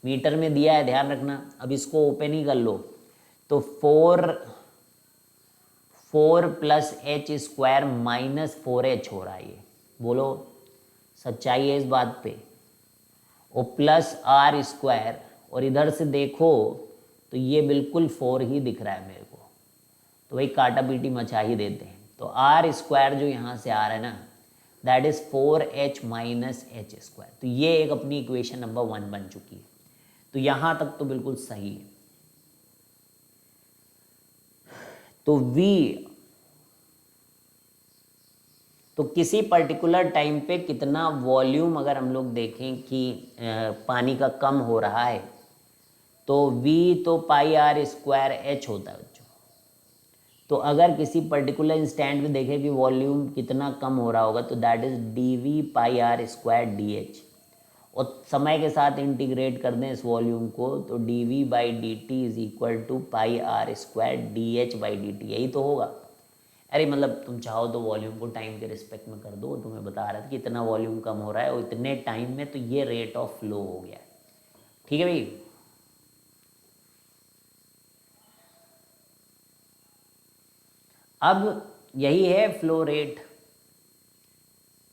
मीटर में दिया है, ध्यान रखना। अब इसको ओपन ही कर लो, तो 4 plus H square minus 4h हो रहा है ये, बोलो सच्चाई है इस बात पे, और प्लस आर स्क्वायर, और इधर से देखो तो ये बिल्कुल 4 ही दिख रहा है मेरे को, तो वही काटा पीटी मचा ही देते हैं। तो आर स्क्वायर जो यहाँ से आ रहा है ना, that is 4h minus H square, तो ये एक अपनी इक्वेशन नंबर 1 बन चुकी है। तो यहाँ तक तो बिल्कुल सही है। तो v, तो किसी पर्टिकुलर टाइम पे कितना वॉल्यूम अगर हम लोग देखें कि पानी का कम हो रहा है, तो v तो पाई आर स्क्वायर एच होता है बच्चों। तो अगर किसी पर्टिकुलर इंस्टेंट में देखें कि वॉल्यूम कितना कम हो रहा होगा, तो that is d v pi are square D h, और समय के साथ इंटीग्रेट कर दें इस वॉल्यूम को, तो d we by D T is equal to pi are square D H by D T, यही तो होगा। अरे मतलब तुम चाहो तो वॉल्यूम को टाइम के रिस्पेक्ट में कर दो, तुम्हें बता रहा था कि इतना वॉल्यूम कम हो रहा है और इतने टाइम में, तो ये रेट ऑफ फ्लो हो गया है। ठीक है भाई, अब यही है flow rate,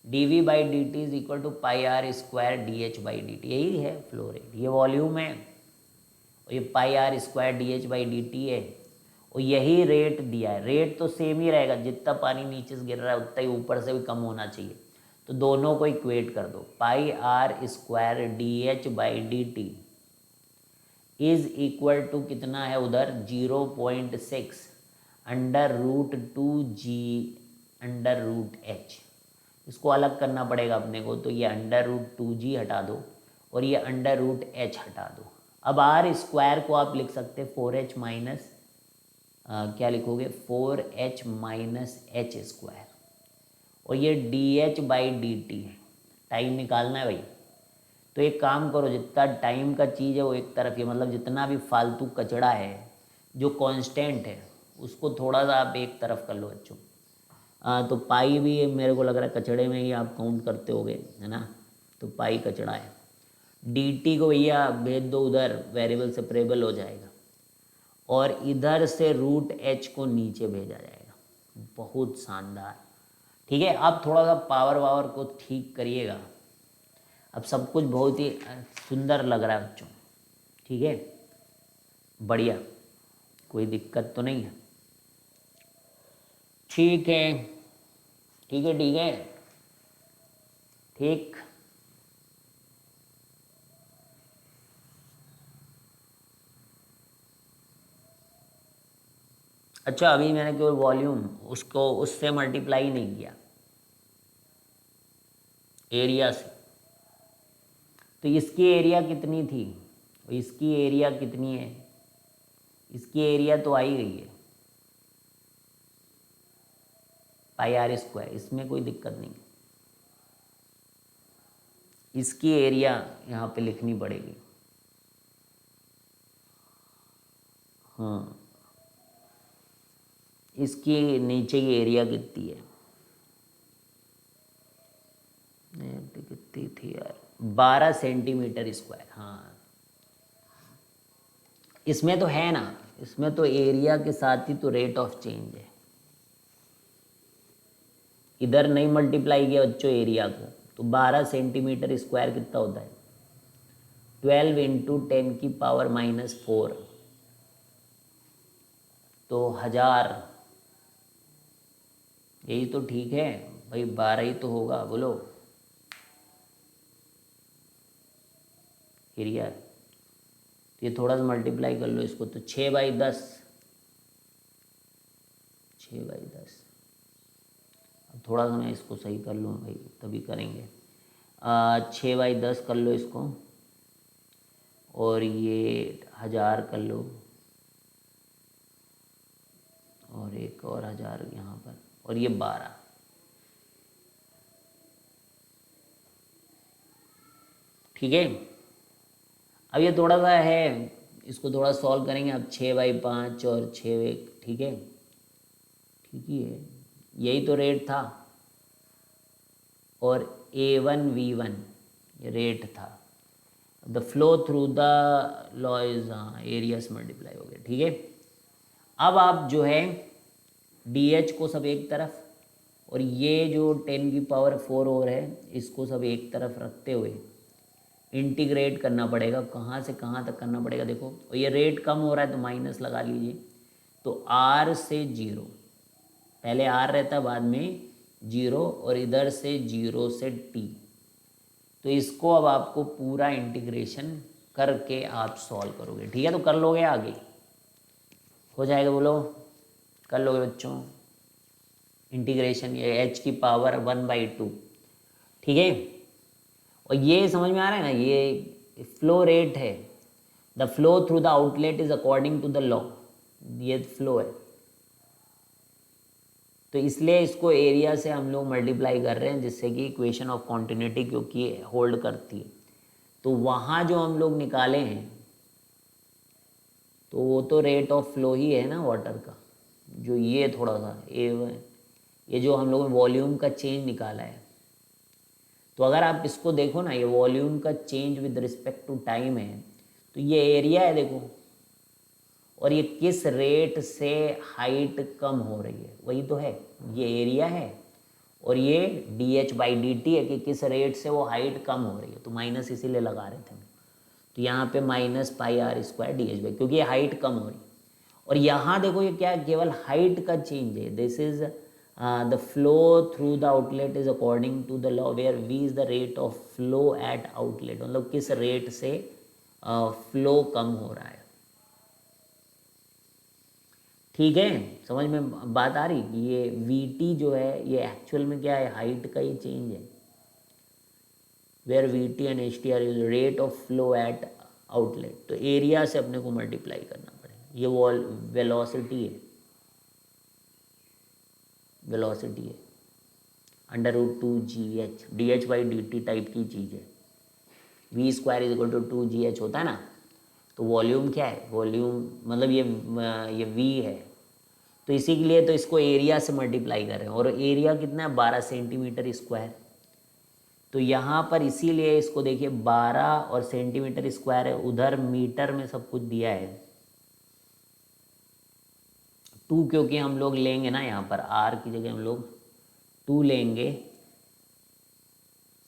D we by D T is equal to pi are square D H by D T, यही है फ्लो रेट। ये वॉल्यूम है और ये pi are square D H by D T है, और यही रेट दिया है। रेट तो सेम ही रहेगा, जितना पानी नीचे से गिर रहा है उतना ही ऊपर से भी कम होना चाहिए, तो दोनों को इक्वेट कर दो। Pi are square D H by D T is equal to कितना है उधर 0.6 under root 2g under root H, इसको अलग करना पड़ेगा अपने को, तो ये अंडर रूट 2g हटा दो और ये अंडर रूट एच हटा दो। अब आर स्क्वायर को आप लिख सकते 4h माइनस क्या लिखोगे 4h माइनस एच स्क्वायर, और ये D H by D T है, टाइम निकालना है भाई। तो एक काम करो, जितना टाइम का चीज़ है वो एक तरफ ही, मतलब जितना भी फालतू कचड़ा है जो कांस्टेंट है उसको थोड़ा सा आप एक तरफ कर लो बच्चों। तो पाई भी मेरे को लग रहा है कचड़े में ही आप काउंट करते होगे, है ना, तो पाई कचड़ा है। डी टी को भैया भेज दो उधर, वेरिएबल सेपरेबल हो जाएगा, और इधर से रूट एच को नीचे भेजा जाएगा। बहुत शानदार। ठीक है, आप थोड़ा सा पावर वावर को ठीक करिएगा, अब सब कुछ बहुत ही सुंदर लग रहा है बच्चों। ठीक है, बढ़िया, कोई दिक्कत तो नहीं है। ठीक है ठीक है ठीक है ठीक। अच्छा, अभी मैंने केवल वॉल्यूम उसको उससे मल्टीप्लाई नहीं किया, एरिया से। तो इसकी एरिया कितनी थी और इसकी एरिया कितनी है, इसकी एरिया तो आई गई है पाई आर स्क्वायर, इसमें कोई दिक्कत नहीं। इसकी एरिया यहाँ पे लिखनी पड़ेगी। हाँ, इसकी नीचे की एरिया कितनी है, कितनी थी यार, 12 सेंटीमीटर स्क्वायर। हाँ, इसमें तो है ना, इसमें तो एरिया के साथ ही तो रेट ऑफ चेंज है। इधर नहीं मल्टीप्लाई किया बच्चों एरिया को, तो 12 सेंटीमीटर स्क्वायर कितना होता है 12 इंटू 10 की पावर -4, तो 1000। यही तो ठीक है भाई, 12 ही तो होगा, बोलो एरिया। तो ये थोड़ा सा मल्टीप्लाई कर लो इसको, तो 6/10, 6/10। अब थोड़ा सा मैं इसको सही कर लूँ भाई, तभी करेंगे। 6/10 कर लो इसको, और ये 1000 कर लो, और एक और 1000 यहाँ पर, और ये 12। ठीक है। अब ये थोड़ा सा है, इसको थोड़ा सॉल्व करेंगे। अब 6/5 और 6, ठीक है, ठीक ही है, यही तो रेट था। और A1V1 ये रेट था। The flow through the law is, हाँ, एरिया से मल्टीप्लाई हो गया। ठीक है। अब आप जो है DH को सब एक तरफ, और ये जो 10⁴ और है इसको सब एक तरफ रखते हुए इंटीग्रेट करना पड़ेगा। कहाँ से कहाँ तक करना पड़ेगा देखो, और ये रेट कम हो रहा है तो माइनस लगा लीजिए। तो R से 0, पहले R रहता बाद में 0, और इधर से 0 से T। तो इसको अब आपको पूरा इंटीग्रेशन करके आप सॉल्व करोगे। ठीक है, तो कर लोगे, आगे हो जाएगा, बोलो कर लोगे बच्चों इंटीग्रेशन, ये h⁴1/2। ठीक है। और ये समझ में आ रहा है ना, ये फ्लो रेट है। The flow through the outlet is according to the law, ये फ्लो है। तो इसलिए इसको एरिया से हम लोग मल्टीप्लाई कर रहे हैं, जिससे कि इक्वेशन ऑफ कॉन्टिन्यूटी क्योंकि होल्ड करती है। तो वहाँ जो हम लोग निकाले हैं, तो वो तो रेट ऑफ फ्लो ही है ना वाटर का। जो ये थोड़ा सा ये जो हम लोगों ने वॉल्यूम का चेंज निकाला है, तो अगर आप इसको देखो ना, ये वॉल्यूम का change with respect to time है, तो ये एरिया है देखो, और ये किस रेट से हाइट कम हो रही है, वही तो है, ये एरिया है। और ये dH/dt है कि किस रेट से वो हाइट कम हो रही है, तो माइनस इसीलिए लगा रहे थे हम। तो यहाँ पे -πr² dH/, क्योंकि ये हाइट कम हो रही है। और यहाँ देखो ये क्या, केवल हाइट का चेंज है। This is the flow through the outlet is according to the law where v is the rate of flow at outlet, मतलब किस रेट से फ्लो कम हो रहा है। ठीक है, समझ में बात आ रही। ये VT जो है ये एक्चुअल में क्या है, हाइट का ही चेंज है। Where VT and HTR is rate of flow at outlet. तो एरिया से अपने को मल्टीप्लाई करना पड़ेगा। ये वेलोसिटी है, वेलोसिटी है, √2GH, dH/dt टाइप की चीज़ है। v² = 2GH होता है ना। तो वॉल्यूम क्या है, वॉल्यूम मतलब ये V है। तो इसी के लिए तो इसको एरिया से मल्टीप्लाई कर रहे हैं, और एरिया कितना है, 12 सेंटीमीटर²। तो यहाँ पर इसीलिए इसको देखिए 12 और सेंटीमीटर² है, उधर मीटर में सब कुछ दिया है। 2 क्योंकि हम लोग लेंगे ना, यहाँ पर R की जगह हम लोग 2 लेंगे।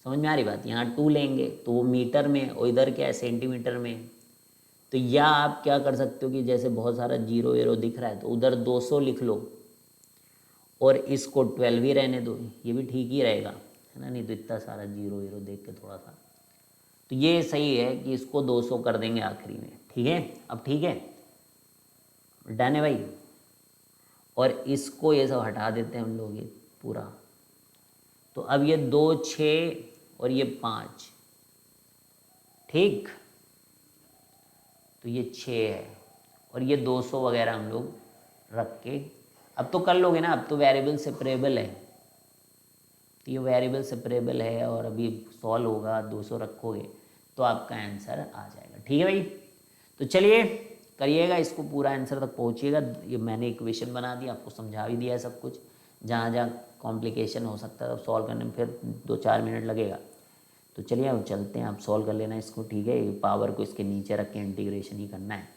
समझ में आ रही बात, यहाँ 2 लेंगे तो वो मीटर में, और इधर क्या है सेंटीमीटर में। तो या आप क्या कर सकते हो कि जैसे बहुत सारा 0 दिख रहा है, तो उधर 200 लिख लो, और इसको 12 ही रहने दो, ये भी ठीक ही रहेगा, है ना। नहीं तो इतना सारा 0 देख के थोड़ा सा, तो ये सही है कि इसको 200 कर देंगे आखिरी में। ठीक है, अब ठीक है, डन है भाई। और इसको ये सब हटा देते हैं हम लोग, ये पूरा। तो अब ये 2, 6 और ये 5, ठीक। तो ये 6 है, और ये 200 वगैरह हम लोग रख के, अब तो कर लोगे ना। अब तो वेरिएबल सेपरेबल है, तो ये वेरिएबल सेपरेबल है, और अभी सॉल्व होगा, 200 रखोगे तो आपका आंसर आ जाएगा। ठीक है भाई, तो चलिए करिएगा, इसको पूरा आंसर तक पहुँचिएगा। ये मैंने इक्वेशन बना दी, आपको समझा भी दिया है सब कुछ। जहाँ जहाँ कॉम्प्लिकेशन हो सकता है सॉल्व करने में फिर 2-4 मिनट लगेगा। तो चलिए अब चलते हैं, आप सॉल्व कर लेना इसको। ठीक है, पावर को इसके नीचे रख के इंटीग्रेशन ही करना है,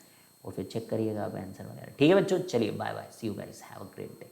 और फिर चेक करिएगा आप आंसर वगैरह। ठीक है बच्चों, चलिए bye bye, see you guys, have a great day.